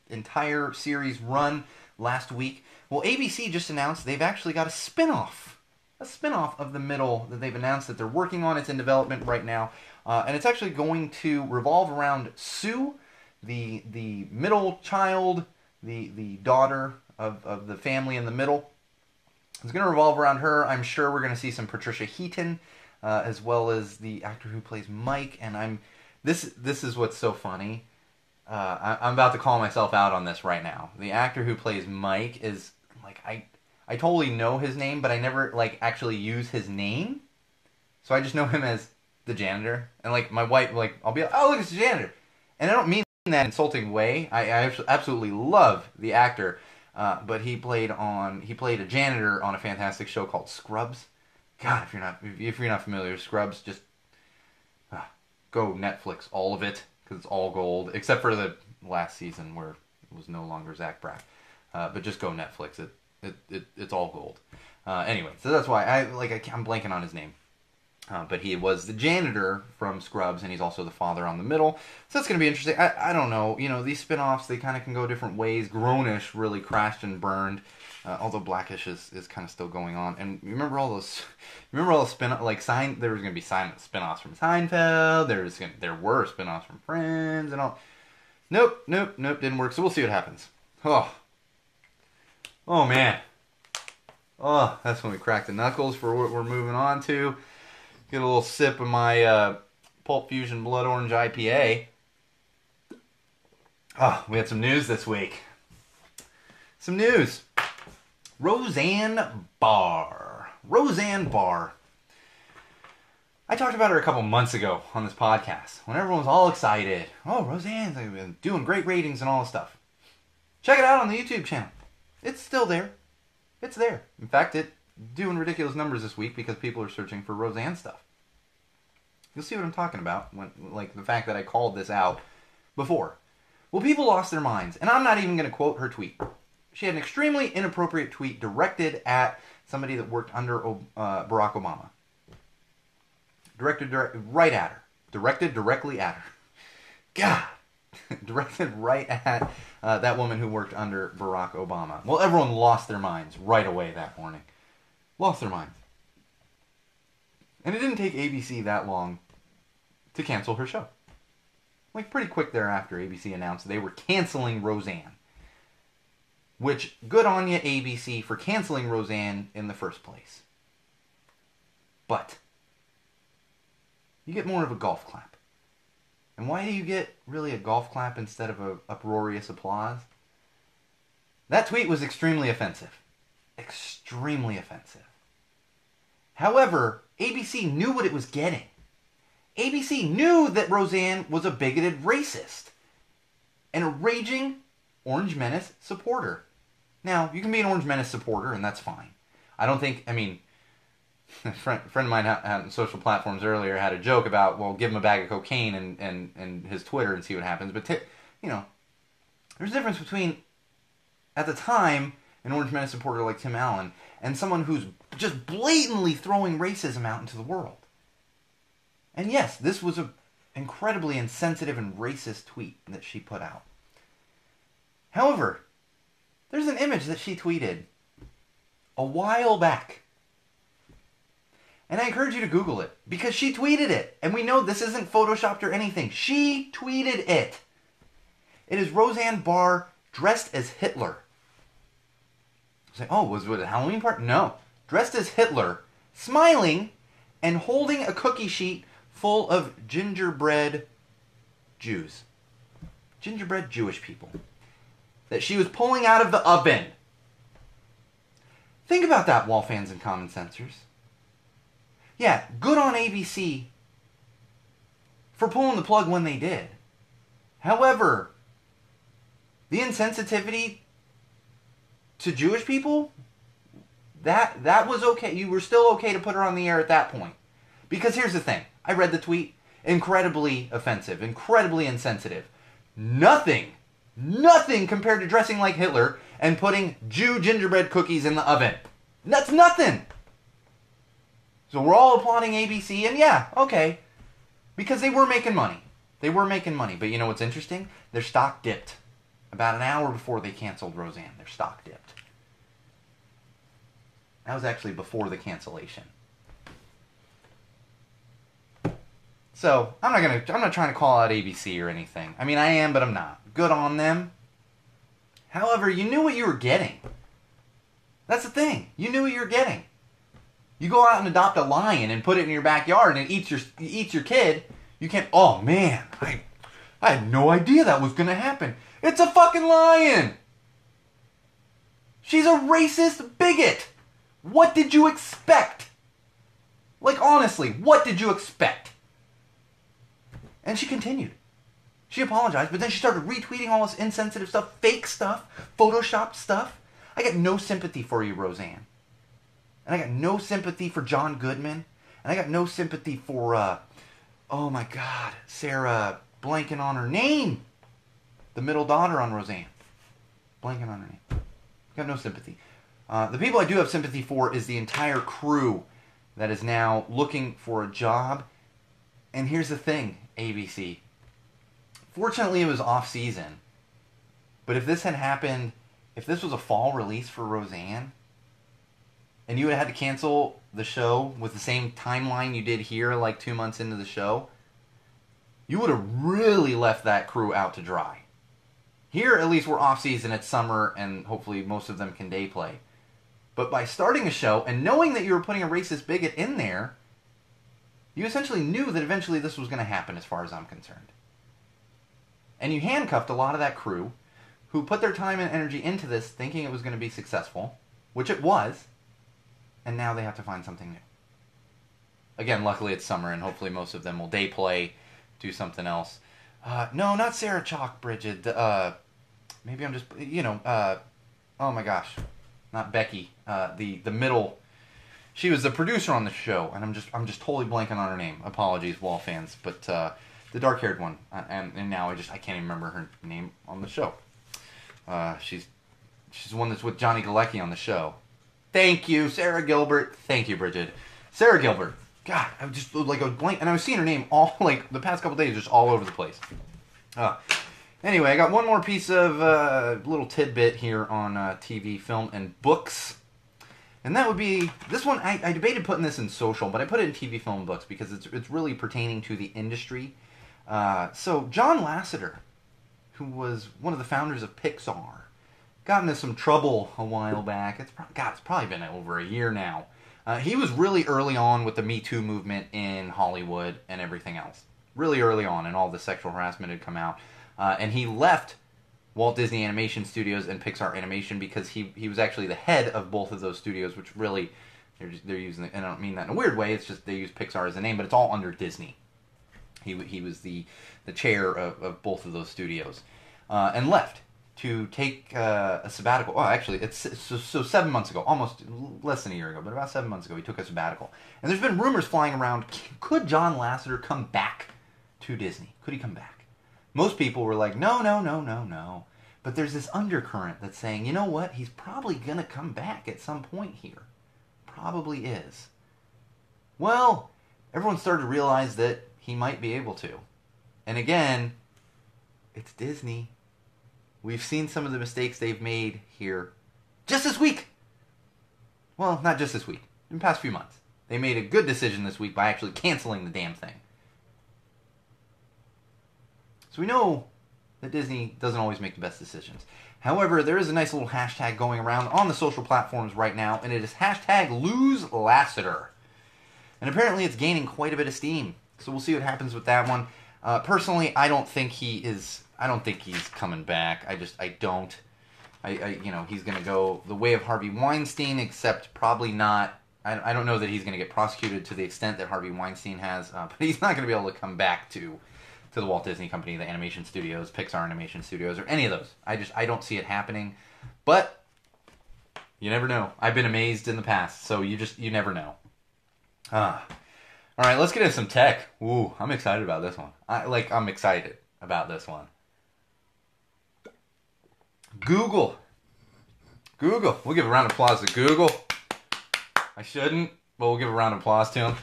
entire series run last week. Well, ABC just announced they've actually got a spin-off of The Middle that they've announced that they're working on. It's in development right now, and it's actually going to revolve around Sue, the middle child, the daughter of the family in the middle. It's going to revolve around her. I'm sure we're going to see some Patricia Heaton, as well as the actor who plays Mike. And this is what's so funny. I'm about to call myself out on this right now. The actor who plays Mike is like I totally know his name, but I never like actually use his name. So I just know him as the janitor. And like my wife, like I'll be like, oh look, it's the janitor, and I don't mean in that insulting way. I absolutely love the actor. But he played a janitor on a fantastic show called Scrubs. God, if you're not familiar with Scrubs, just go Netflix all of it because it's all gold, except for the last season where it was no longer Zach Braff. But just go Netflix. It's all gold. Anyway, so that's why I'm blanking on his name. But he was the janitor from Scrubs, and he's also the father on The Middle. So that's going to be interesting. I don't know. These spin-offs, they kind of can go different ways. Grownish really crashed and burned, although Blackish is kind of still going on. And remember all those spin-offs, like there was going to be spin-offs from Seinfeld. There were spin-offs from Friends and all. Nope, didn't work. So we'll see what happens. Oh man. Oh, that's when we crack the knuckles for what we're moving on to. Get a little sip of my Pulp Fusion Blood Orange IPA. Oh, we had some news this week. Some news. Roseanne Barr. I talked about her a couple months ago on this podcast when everyone was all excited. Oh, Roseanne's doing great ratings and all this stuff. Check it out on the YouTube channel. It's still there. It's there. In fact, it's doing ridiculous numbers this week because people are searching for Roseanne stuff. You'll see what I'm talking about, like the fact that I called this out before. Well, people lost their minds, and I'm not even going to quote her tweet. She had an extremely inappropriate tweet directed at somebody that worked under Barack Obama. Directed directly at her. God! Directed right at that woman who worked under Barack Obama. Well, everyone lost their minds right away that morning. Lost their minds. And it didn't take ABC that long to cancel her show. Like, pretty quick thereafter, ABC announced they were canceling Roseanne. Which, good on you, ABC, for canceling Roseanne in the first place. But you get more of a golf clap. And why do you get really a golf clap instead of a uproarious applause? That tweet was extremely offensive. Extremely offensive. However, ABC knew what it was getting. ABC knew that Roseanne was a bigoted racist and a raging Orange Menace supporter. Now, you can be an Orange Menace supporter, and that's fine. A friend of mine on social platforms earlier had a joke about, well, give him a bag of cocaine and his Twitter and see what happens. But, there's a difference between at the time, an Orange Menace supporter like Tim Allen, and someone who's just blatantly throwing racism out into the world. And yes, this was an incredibly insensitive and racist tweet that she put out. However, there's an image that she tweeted a while back. And I encourage you to Google it, because she tweeted it. And we know this isn't photoshopped or anything. She tweeted it. It is Roseanne Barr dressed as Hitler. Say, oh, was it a Halloween party? No. Dressed as Hitler, smiling, and holding a cookie sheet full of gingerbread Jews. Gingerbread Jewish people. That she was pulling out of the oven. Think about that, wall fans and common sensors. Yeah, good on ABC for pulling the plug when they did. However, the insensitivity to Jewish people, that was okay. You were still okay to put her on the air at that point. Because here's the thing. I read the tweet. Incredibly offensive. Incredibly insensitive. Nothing compared to dressing like Hitler and putting Jew gingerbread cookies in the oven. That's nothing. So we're all applauding ABC, and yeah, okay. Because they were making money. They were making money. But you know what's interesting? Their stock dipped. About an hour before they canceled Roseanne, their stock dipped. That was actually before the cancellation. So, I'm not trying to call out ABC or anything. I mean, I am, but I'm not. Good on them. However, you knew what you were getting. That's the thing. You knew what you were getting. You go out and adopt a lion and put it in your backyard and it eats your kid. You can't, oh man, I had no idea that was going to happen. It's a fucking lion. She's a racist bigot. What did you expect? Like, honestly, what did you expect? And she continued. She apologized, but then she started retweeting all this insensitive stuff, fake stuff, photoshopped stuff. I got no sympathy for you, Roseanne. And I got no sympathy for John Goodman. And I got no sympathy for, oh my God, Sarah, blanking on her name. The middle daughter on Roseanne. Blanking on her name. Got no sympathy. The people I do have sympathy for is the entire crew that is now looking for a job. And here's the thing, ABC. Fortunately, it was off-season. But if this had happened, if this was a fall release for Roseanne, and you would have had to cancel the show with the same timeline you did here, like 2 months into the show, you would have really left that crew out to dry. Here, at least, we're off-season, it's summer, and hopefully most of them can day play. But by starting a show, and knowing that you were putting a racist bigot in there, you essentially knew that eventually this was going to happen, as far as I'm concerned. And you handcuffed a lot of that crew, who put their time and energy into this, thinking it was going to be successful, which it was, and now they have to find something new. Again, luckily it's summer, and hopefully most of them will day play, do something else. No, not Sarah Chalk, Bridget. Maybe I'm just, oh my gosh, not Becky. The middle. She was the producer on the show, and I'm just totally blanking on her name. Apologies, Wall fans, but the dark-haired one, and now I can't even remember her name on the show. She's the one that's with Johnny Galecki on the show. Thank you, Sarah Gilbert. Thank you, Bridget. Sarah Gilbert. God, I was just like a blank, and I was seeing her name all like the past couple days, just all over the place. Anyway, I got one more piece of little tidbit here on TV, film, and books, and that would be this one. I debated putting this in social, but I put it in TV, film, and books because it's really pertaining to the industry. So John Lasseter, who was one of the founders of Pixar, got into some trouble a while back. It's probably been over a year now. He was really early on with the Me Too movement in Hollywood and everything else. Really early on, and all the sexual harassment had come out. And he left Walt Disney Animation Studios and Pixar Animation because he was actually the head of both of those studios, which really, they're using it, and I don't mean that in a weird way, it's just they use Pixar as a name, but it's all under Disney. He was the chair of both of those studios. And left to take a sabbatical. Oh, actually, it's so 7 months ago, almost less than a year ago, but about 7 months ago, he took a sabbatical. And there's been rumors flying around, could John Lasseter come back to Disney? Could he come back? Most people were like, no. But there's this undercurrent that's saying, you know what? He's probably going to come back at some point here. Probably is. Well, everyone started to realize that he might be able to. And again, it's Disney. We've seen some of the mistakes they've made here just this week. Well, not just this week. In the past few months. They made a good decision this week by actually canceling the damn thing. So we know that Disney doesn't always make the best decisions. However, there is a nice little hashtag going around on the social platforms right now, and it is hashtag #LoseLassiter. And apparently it's gaining quite a bit of steam. So we'll see what happens with that one. Personally, I don't think he's coming back. I don't. He's going to go the way of Harvey Weinstein, except probably not. I don't know that he's going to get prosecuted to the extent that Harvey Weinstein has, but he's not going to be able to come back to the Walt Disney Company, the animation studios, Pixar Animation Studios, or any of those. I don't see it happening. But you never know. I've been amazed in the past, so you never know. All right, let's get into some tech. Ooh, I'm excited about this one. I'm excited about this one. Google. We'll give a round of applause to Google. I shouldn't, but we'll give a round of applause to him.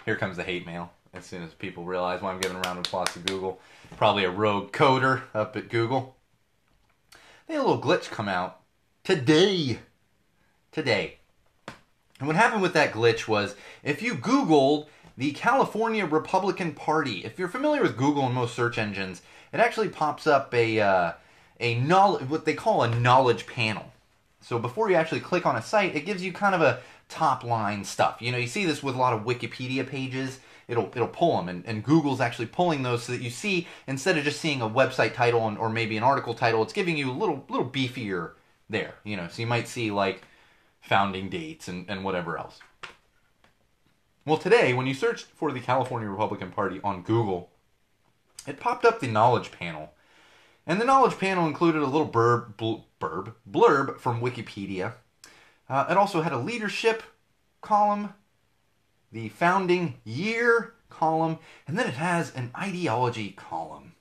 Here comes the hate mail. As soon as people realize why I'm giving a round of applause to Google. Probably a rogue coder up at Google. They had a little glitch come out today. And what happened with that glitch was, if you Googled the California Republican Party, if you're familiar with Google and most search engines, it actually pops up what they call a knowledge panel. So before you actually click on a site, it gives you kind of a top line stuff. You see this with a lot of Wikipedia pages. It'll pull them, and Google's actually pulling those so that you see, instead of just seeing a website title or maybe an article title, it's giving you a little beefier there. So you might see like founding dates and whatever else. Well, today, when you searched for the California Republican Party on Google, it popped up the knowledge panel. And the knowledge panel included a little blurb from Wikipedia. It also had a leadership column, the founding year column, and then it has an ideology column.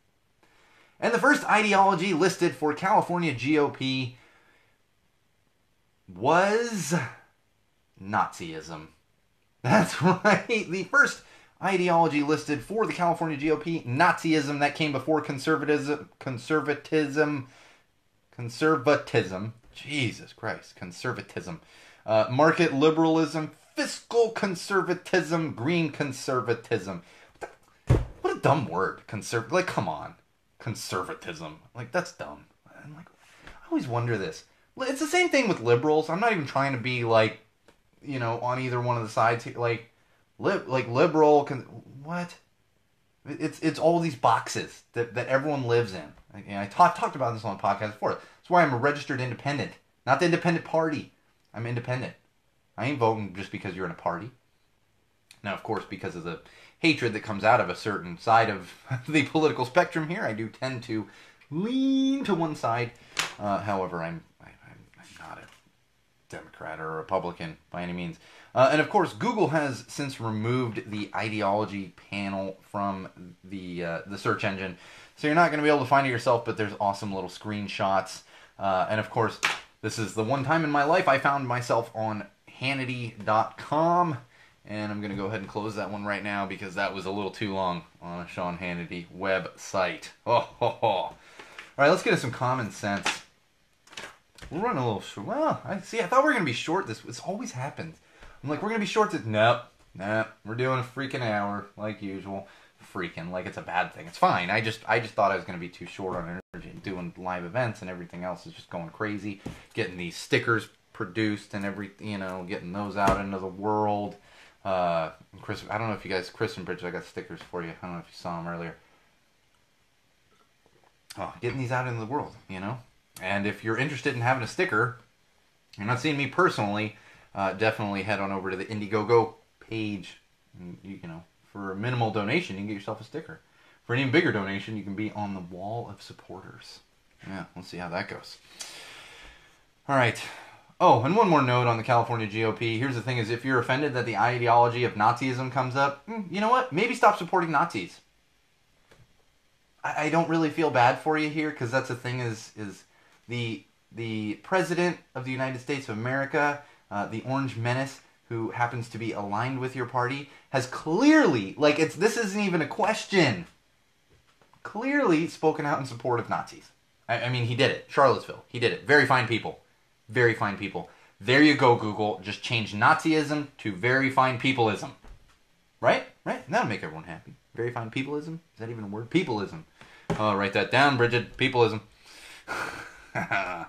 And the first ideology listed for California GOP was Nazism. That's right. The first ideology listed for the California GOP, Nazism. That came before conservatism. Jesus Christ, conservatism. Market liberalism, fiscal conservatism, green conservatism. What a dumb word. Come on. Conservatism. That's dumb. I always wonder this. It's the same thing with liberals. I'm not even trying to be on either one of the sides here. Liberal, what? It's all these boxes that everyone lives in. I talked about this on the podcast before. That's why I'm a registered independent. Not the independent party. I'm independent. I ain't voting just because you're in a party. Now, of course, because of the hatred that comes out of a certain side of the political spectrum here, I do tend to lean to one side. However, I'm not a Democrat or a Republican by any means. And of course, Google has since removed the ideology panel from the search engine. So you're not going to be able to find it yourself, but there's awesome little screenshots. And of course, this is the one time in my life I found myself on Hannity.com. And I'm going to go ahead and close that one right now because that was a little too long on a Sean Hannity website. All right, let's get into some common sense. We're running a little short. Well, I thought we were going to be short. This always happens. I'm like, we're going to be short. Nope. We're doing a freaking hour like usual. Freaking, like it's a bad thing. It's fine. I just thought I was going to be too short on energy. Doing live events and everything else is just going crazy. Getting these stickers produced and getting those out into the world. Chris, I don't know if you guys, Chris and Bridget, I got stickers for you. I don't know if you saw them earlier. Oh, getting these out into the world, And if you're interested in having a sticker, you're not seeing me personally, definitely head on over to the Indiegogo page. And, for a minimal donation, you can get yourself a sticker. For an even bigger donation, you can be on the wall of supporters. Yeah, let's see how that goes. All right. Oh, and one more note on the California GOP. Here's the thing is, if you're offended that the ideology of Nazism comes up, you know what? Maybe stop supporting Nazis. I don't really feel bad for you here, because that's the thing is the President of the United States of America, the Orange Menace, who happens to be aligned with your party, has clearly, this isn't even a question, clearly spoken out in support of Nazis. I mean, he did it. Charlottesville. He did it. Very fine people. Very fine people. There you go, Google. Just change Nazism to very fine peopleism. Right? Right? That'll make everyone happy. Very fine peopleism? Is that even a word? Peopleism. Oh, write that down, Bridget. Peopleism. I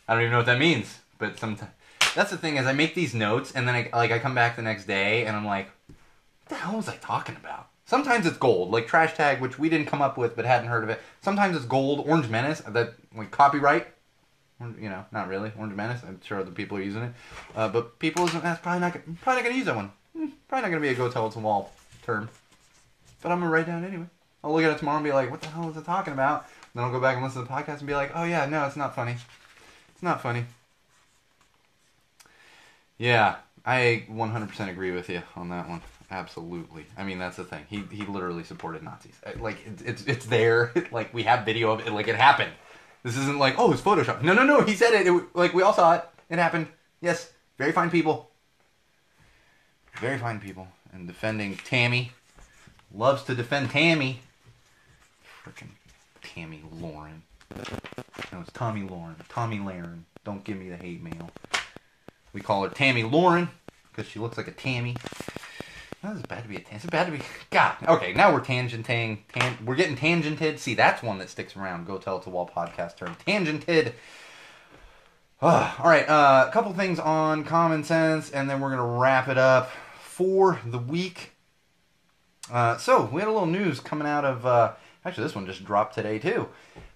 don't even know what that means. But sometimes... That's the thing, is I make these notes, and then I come back the next day, and I'm like, what the hell was I talking about? Sometimes it's gold, like Trash Tag, which we didn't come up with, but hadn't heard of it. Sometimes it's gold. Orange Menace, that, like, copyright. You know, not really. Orange Menace, I'm sure other people are using it. But peopleism, that's probably not going to use that one. Probably not going to be a Go Tell It to the Wall term. But I'm going to write it down anyway. I'll look at it tomorrow and be like, what the hell was I talking about? Then I'll go back and listen to the podcast and be like, oh yeah, no, it's not funny. It's not funny. Yeah, I 100% agree with you on that one. Absolutely. I mean, that's the thing. He literally supported Nazis. Like, it's there. Like, we have video of it. Like, it happened. This isn't like, oh, it's Photoshop. No. He said it. Like, we all saw it. It happened. Yes. Very fine people. Very fine people. And defending Tammy. Loves to defend Tammy. Frickin' Tammy Lauren. No, it's Tommy Lauren. Tommy Laren. Don't give me the hate mail. We call her Tammy Lauren because she looks like a Tammy. Oh, is it bad to be a Tammy? Is it bad to be... God. Okay, now we're tangenting. We're getting tangented. See, that's one that sticks around. Go Tell It to the Wall podcast term. Tangented. All right, a couple things on common sense, and then we're going to wrap it up for the week. So, we had a little news coming out of... actually, this one just dropped today, too.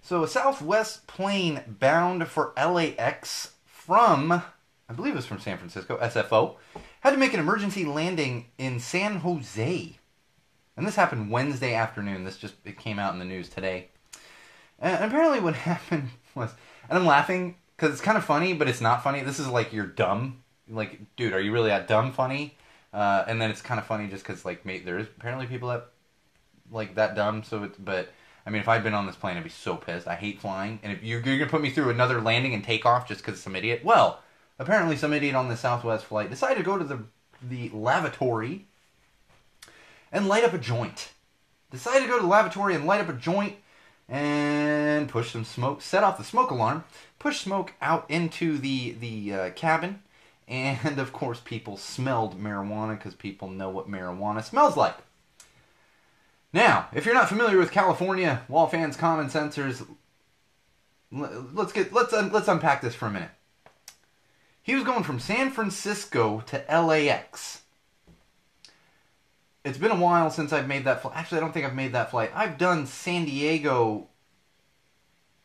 So, a Southwest plane bound for LAX from... I believe it was from San Francisco, SFO, had to make an emergency landing in San Jose. And this happened Wednesday afternoon. It came out in the news today. And apparently what happened was, and I'm laughing because it's kind of funny, but it's not funny. This is like, you're dumb. Like, dude, are you really that dumb funny? And then it's kind of funny just because, like, there is apparently people that, like, that dumb. But, I mean, if I'd been on this plane, I'd be so pissed. I hate flying. And if you're going to put me through another landing and takeoff just because some idiot, well... Apparently some idiot on the Southwest flight decided to go to the lavatory and light up a joint. Decided to go to the lavatory and light up a joint and push some smoke, set off the smoke alarm, push smoke out into the cabin, and of course people smelled marijuana because people know what marijuana smells like. Now, if you're not familiar with California, wall fans, common sensors, let's unpack this for a minute. He was going from San Francisco to LAX. It's been a while since I've made that flight. Actually, I don't think I've made that flight. I've done San Diego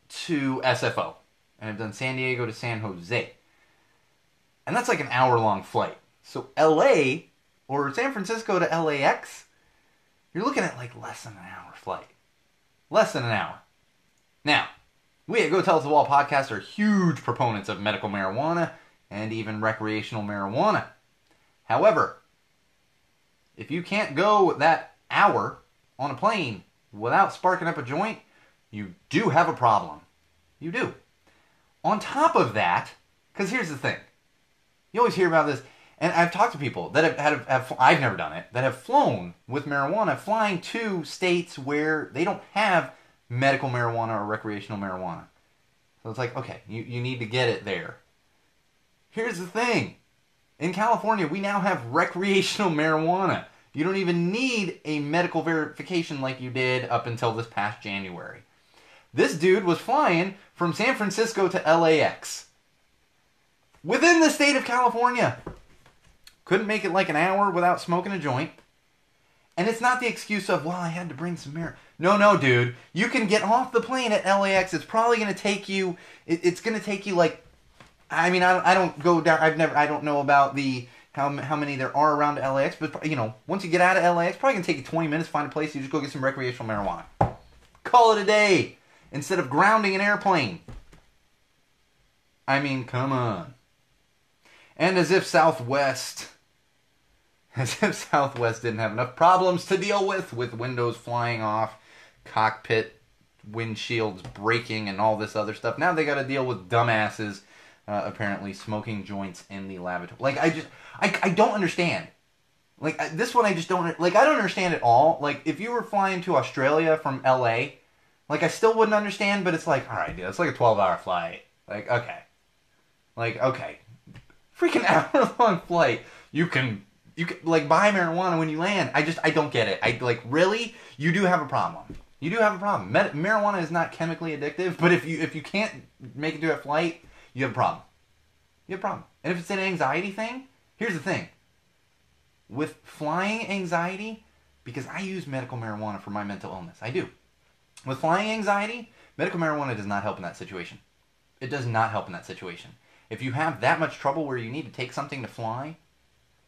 to SFO. And I've done San Diego to San Jose. And that's like an hour-long flight. So LA, or San Francisco to LAX, you're looking at like less than an hour flight. Less than an hour. Now, we at Go Tell It to the Wall podcast are huge proponents of medical marijuana and even recreational marijuana. However, if you can't go that hour on a plane without sparking up a joint, you do have a problem. You do. On top of that, because here's the thing. You always hear about this, and I've talked to people that have I've never done it, that have flown with marijuana, flying to states where they don't have medical marijuana or recreational marijuana. So it's like, okay, you need to get it there. Here's the thing. In California, we now have recreational marijuana. You don't even need a medical verification like you did up until this past January. This dude was flying from San Francisco to LAX. Within the state of California. Couldn't make it like an hour without smoking a joint. And it's not the excuse of, well, I had to bring some marijuana. No, dude. You can get off the plane at LAX. It's probably going to take you... It's going to take you like... I mean, I don't go down... I don't know about how many there are around LAX. But, you know, once you get out of LAX, it's probably going to take you 20 minutes to find a place. You just go get some recreational marijuana. Call it a day. Instead of grounding an airplane. I mean, come on. And as if Southwest didn't have enough problems to deal with windows flying off, cockpit windshields breaking and all this other stuff. Now they got to deal with dumbasses apparently smoking joints in the lavatory. Like, I don't understand. Like, this one I just don't... Like, I don't understand at all. Like, if you were flying to Australia from LA, like, I still wouldn't understand, but it's like, alright, dude, it's like a 12-hour flight. Like, okay. Like, okay. Freaking hour-long flight. You can, like, buy marijuana when you land. I don't get it. Like, really? You do have a problem. You do have a problem. Marijuana is not chemically addictive, but if you can't make it to a flight, you have a problem. You have a problem. And if it's an anxiety thing, here's the thing. With flying anxiety, because I use medical marijuana for my mental illness. I do. With flying anxiety, medical marijuana does not help in that situation. It does not help in that situation. If you have that much trouble where you need to take something to fly,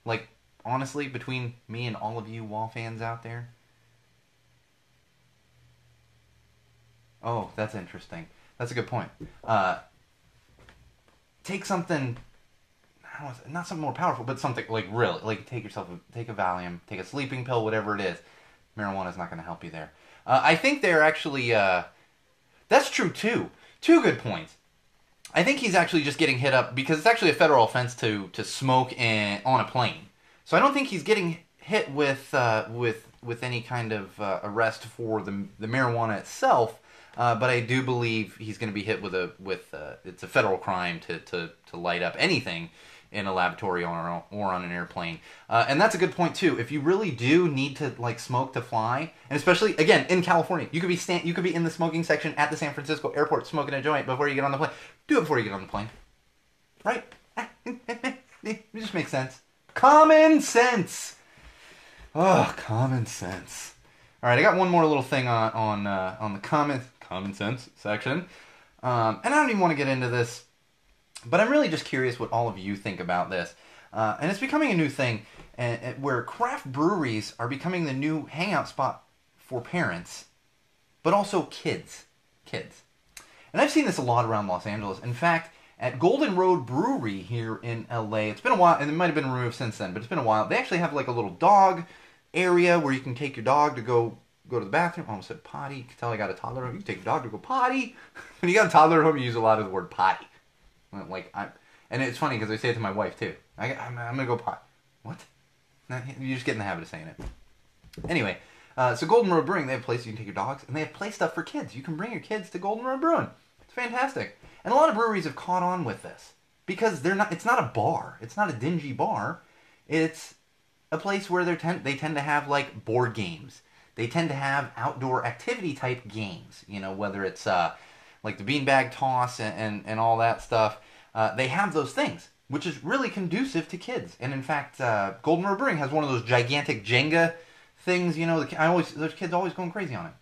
like, honestly, between me and all of you Wall fans out there. Oh, that's interesting. That's a good point. Take something... not something more powerful, but something, like, really, like, take a Valium, take a sleeping pill, whatever it is. Marijuana is not going to help you there. I think they're actually, that's true, too. Two good points. I think he's actually just getting hit up, because it's actually a federal offense to smoke on a plane. So I don't think he's getting hit with any kind of arrest for the marijuana itself, but I do believe he's going to be hit with it's a federal crime to light up anything in a laboratory or on an airplane. And that's a good point too. If you really do need to, like, smoke to fly, and especially again in California, you could be in the smoking section at the San Francisco airport smoking a joint before you get on the plane. Do it before you get on the plane. Right? It just makes sense. Common sense. Oh, common sense. All right, I got one more little thing on the common sense section. And I don't even want to get into this, but I'm really just curious what all of you think about this. And it's becoming a new thing where craft breweries are becoming the new hangout spot for parents, but also kids. And I've seen this a lot around Los Angeles. In fact, at Golden Road Brewery here in LA, it's been a while, and it might have been removed since then, but it's been a while. They actually have like a little dog area where you can take your dog to go to the bathroom. I almost said potty. You can tell I got a toddler home. You can take your dog to go potty. When you got a toddler at home, you use a lot of the word potty. And it's funny because I say it to my wife too. I'm going to go potty. What? You just get in the habit of saying it. Anyway, so Golden Road Brewing, they have a place you can take your dogs, and they have play stuff for kids. You can bring your kids to Golden Road Brewing. It's fantastic. And a lot of breweries have caught on with this because it's not a bar. It's not a dingy bar. It's a place where they tend to have, like, board games. They tend to have outdoor activity type games. You know, whether it's like the beanbag toss and all that stuff. They have those things, which is really conducive to kids. And in fact, Golden Road Brewing has one of those gigantic Jenga things. You know, those kids always going crazy on it.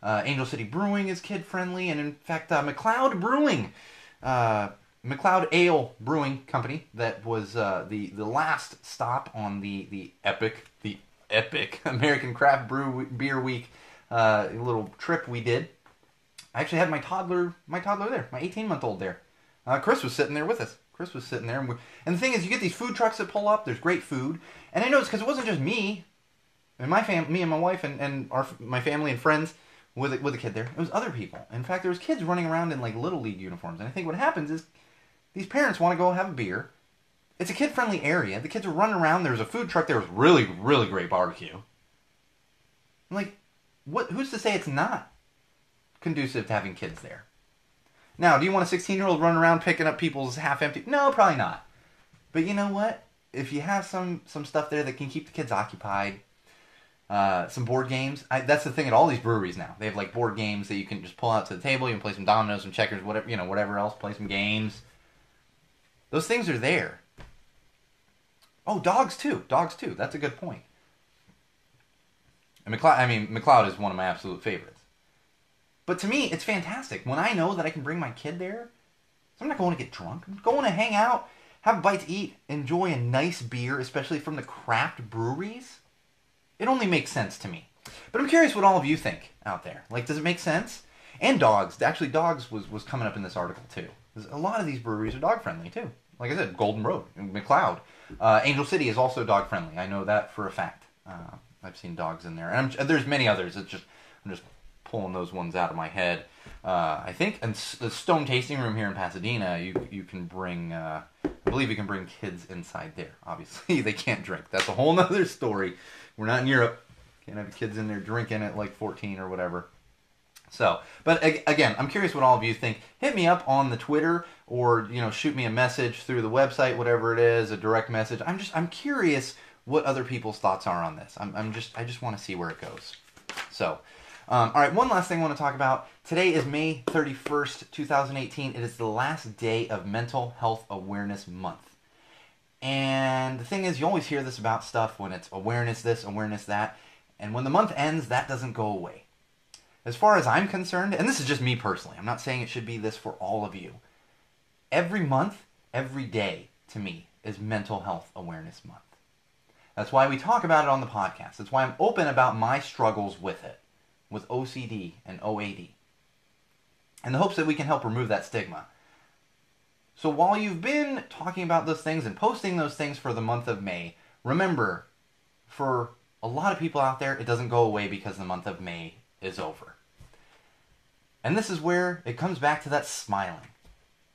Angel City Brewing is kid friendly, and in fact, McLeod Brewing, McLeod Ale Brewing Company, that was the last stop on the epic American Craft Beer Week little trip we did. I actually had my toddler there, my 18-month-old there. Chris was sitting there with us. Chris was sitting there, and the thing is, you get these food trucks that pull up. There's great food, and I noticed because it wasn't just me and me and my wife and my family and friends with a kid there. It was other people. In fact, there was kids running around in, like, Little League uniforms. And I think what happens is these parents want to go have a beer. It's a kid-friendly area. The kids are running around. There's a food truck. There was really, really great barbecue. I'm like, who's to say it's not conducive to having kids there? Now, do you want a 16-year-old running around picking up people's half-empty? No, probably not. But you know what? If you have some stuff there that can keep the kids occupied, some board games. That's the thing at all these breweries now. They have, like, board games that you can just pull out to the table. You can play some dominoes, some checkers, whatever else. Play some games. Those things are there. Oh, dogs too. That's a good point. And McLeod is one of my absolute favorites. But to me, it's fantastic. When I know that I can bring my kid there, so I'm not going to get drunk. I'm going to hang out, have a bite to eat, enjoy a nice beer, especially from the craft breweries. It only makes sense to me. But I'm curious what all of you think out there. Like, does it make sense? And dogs. Actually, dogs was coming up in this article, too. A lot of these breweries are dog-friendly, too. Like I said, Golden Road, McLeod. Angel City is also dog-friendly. I know that for a fact. I've seen dogs in there. And there's many others. I'm just pulling those ones out of my head. I think in the Stone Tasting Room here in Pasadena, you can bring, I believe you can bring kids inside there. Obviously, they can't drink. That's a whole nother story. We're not in Europe. Can't have kids in there drinking at like 14 or whatever. So, but again, I'm curious what all of you think. Hit me up on the Twitter, or shoot me a message through the website, whatever it is, a direct message. I'm curious what other people's thoughts are on this. I just want to see where it goes. So, all right, one last thing I want to talk about. Today is May 31st, 2018. It is the last day of Mental Health Awareness Month. And the thing is, you always hear this about stuff when it's awareness this, awareness that. And when the month ends, that doesn't go away. As far as I'm concerned, and this is just me personally, I'm not saying it should be this for all of you. Every month, every day, to me, is Mental Health Awareness Month. That's why we talk about it on the podcast. That's why I'm open about my struggles with it, with OCD and OAD, in the hopes that we can help remove that stigma. So while you've been talking about those things and posting those things for the month of May, remember, for a lot of people out there, it doesn't go away because the month of May is over. And this is where it comes back to that smiling.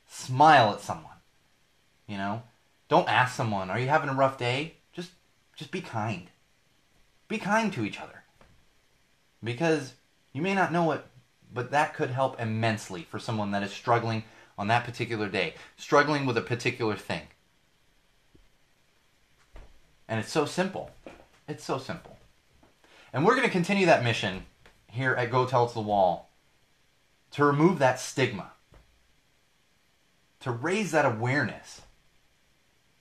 Smile at someone. Don't ask someone, are you having a rough day? Just be kind. Be kind to each other. Because you may not know it, but that could help immensely for someone that is struggling on that particular day. Struggling with a particular thing. And it's so simple. It's so simple. And we're going to continue that mission here at Go Tell It to the Wall to remove that stigma, to raise that awareness,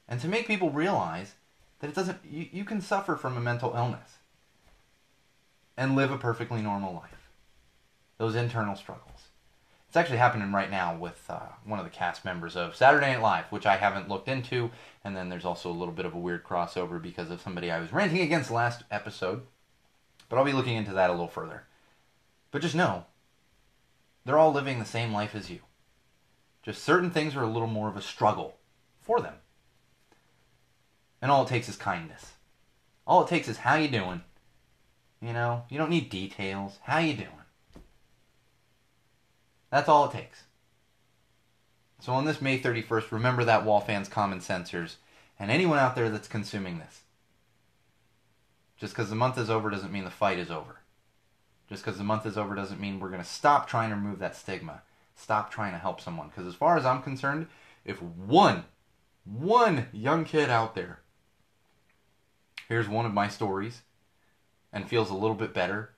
and to make people realize that it doesn't. You can suffer from a mental illness and live a perfectly normal life. Those internal struggles. It's actually happening right now with one of the cast members of Saturday Night Live, which I haven't looked into, and then there's also a little bit of a weird crossover because of somebody I was ranting against last episode, but I'll be looking into that a little further. But just know, they're all living the same life as you. Just certain things are a little more of a struggle for them. And all it takes is kindness. All it takes is how you doing. You don't need details. How you doing? That's all it takes. So on this May 31st, remember that, wall fans, common sensors, and anyone out there that's consuming this. Just because the month is over doesn't mean the fight is over. Just because the month is over doesn't mean we're going to stop trying to remove that stigma. Stop trying to help someone. Because as far as I'm concerned, if one young kid out there hears one of my stories and feels a little bit better,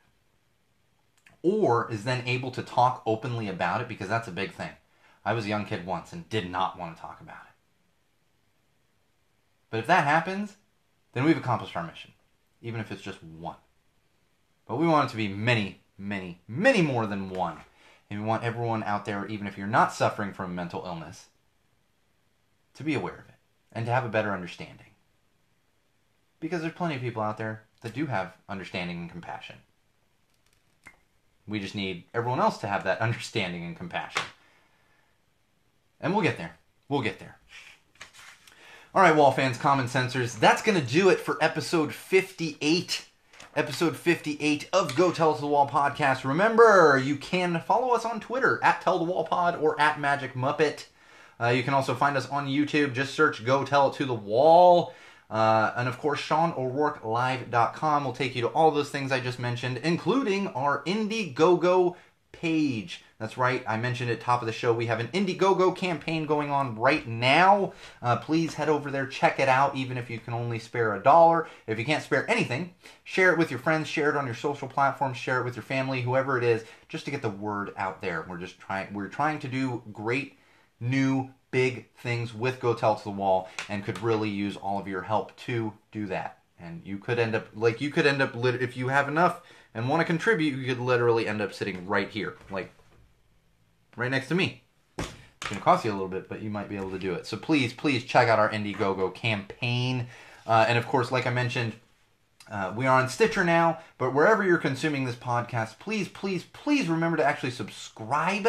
or is then able to talk openly about it, because that's a big thing. I was a young kid once and did not want to talk about it. But if that happens, then we've accomplished our mission. Even if it's just one. But we want it to be many, many, many more than one. And we want everyone out there, even if you're not suffering from mental illness, to be aware of it and to have a better understanding. Because there's plenty of people out there that do have understanding and compassion. We just need everyone else to have that understanding and compassion. And we'll get there. We'll get there. All right, wall fans, common sensors, that's going to do it for episode 58. Episode 58 of Go Tell It to the Wall podcast. Remember, you can follow us on Twitter, at Tell the Wall Pod or at Magic Muppet. You can also find us on YouTube. Just search Go Tell It to the Wall. And of course, SeanO'RourkeLive.com will take you to all those things I just mentioned, including our Indiegogo page. That's right, I mentioned at the top of the show, we have an Indiegogo campaign going on right now. Please head over there, check it out, even if you can only spare $1. If you can't spare anything, share it with your friends, share it on your social platforms, share it with your family, whoever it is, just to get the word out there. We're trying to do great, new, big things with Go Tell It to the Wall, and could really use all of your help to do that. And you could end up, if you have enough and want to contribute, you could literally end up sitting right here, like right next to me. It's going to cost you a little bit, but you might be able to do it. So please check out our Indiegogo campaign. And of course, like I mentioned, we are on Stitcher now, but wherever you're consuming this podcast, please remember to actually subscribe.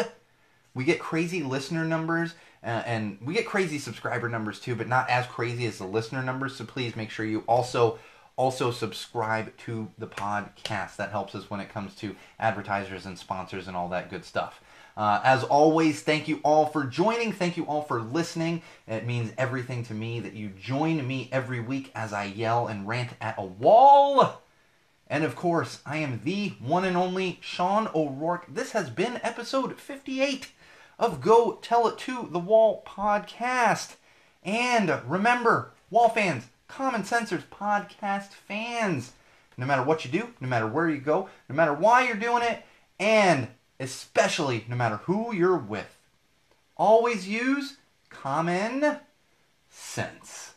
We get crazy listener numbers, and we get crazy subscriber numbers too, but not as crazy as the listener numbers. So please make sure you also Also, subscribe to the podcast. That helps us when it comes to advertisers and sponsors and all that good stuff. As always, thank you all for joining. Thank you all for listening. It means everything to me that you join me every week as I yell and rant at a wall. And of course, I am the one and only Sean O'Rourke. This has been episode 58 of Go Tell It to the Wall podcast. And remember, wall fans, Common Sensors podcast fans, no matter what you do, no matter where you go, no matter why you're doing it, and especially no matter who you're with, always use common sense.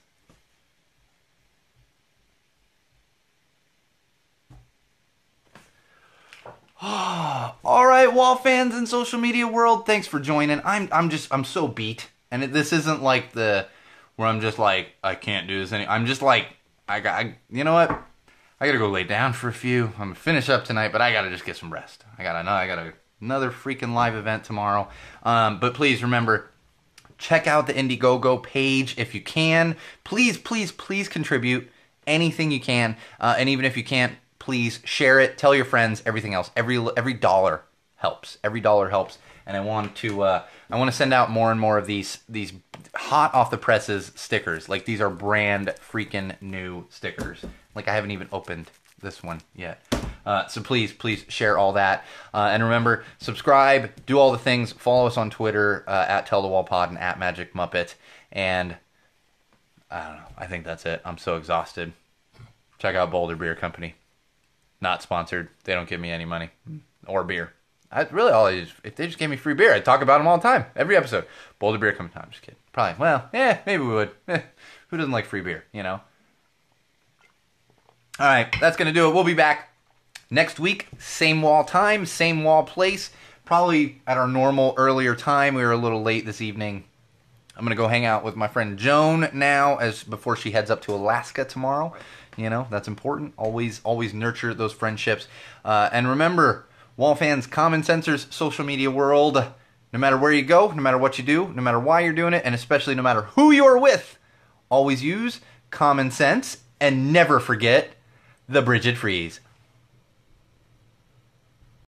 All right, wall fans and social media world, thanks for joining. I'm so beat, and this isn't like where I'm just like, I can't do this anymore. I'm just like, you know what? I gotta go lay down for a few. I'm gonna finish up tonight, but I gotta just get some rest. I got another freaking live event tomorrow. But please remember, check out the Indiegogo page if you can. Please, please, please contribute anything you can. And even if you can't, please share it. Tell your friends. Everything else. Every dollar helps. Every dollar helps. And I want to send out more and more of these hot off the presses stickers. Like, these are brand freaking new stickers. Like, I haven't even opened this one yet. So please share all that. And remember, subscribe, do all the things. Follow us on Twitter at Tell the Wall Pod and at Magic Muppet. And I don't know. I think that's it. I'm so exhausted. Check out Boulder Beer Company. Not sponsored. They don't give me any money or beer. If they just gave me free beer, I'd talk about them all the time. Every episode. Boulder Beer Company. No, I'm just kidding. Probably. Well, maybe we would. Who doesn't like free beer, you know? All right, that's going to do it. We'll be back next week. Same wall time, same wall place. Probably at our normal earlier time. We were a little late this evening. I'm going to go hang out with my friend Joan now before she heads up to Alaska tomorrow. You know, that's important. Always nurture those friendships. And remember, wall fans, Common Sensors, social media world, no matter where you go, no matter what you do, no matter why you're doing it, and especially no matter who you're with, always use common sense and never forget the Bridget Freeze.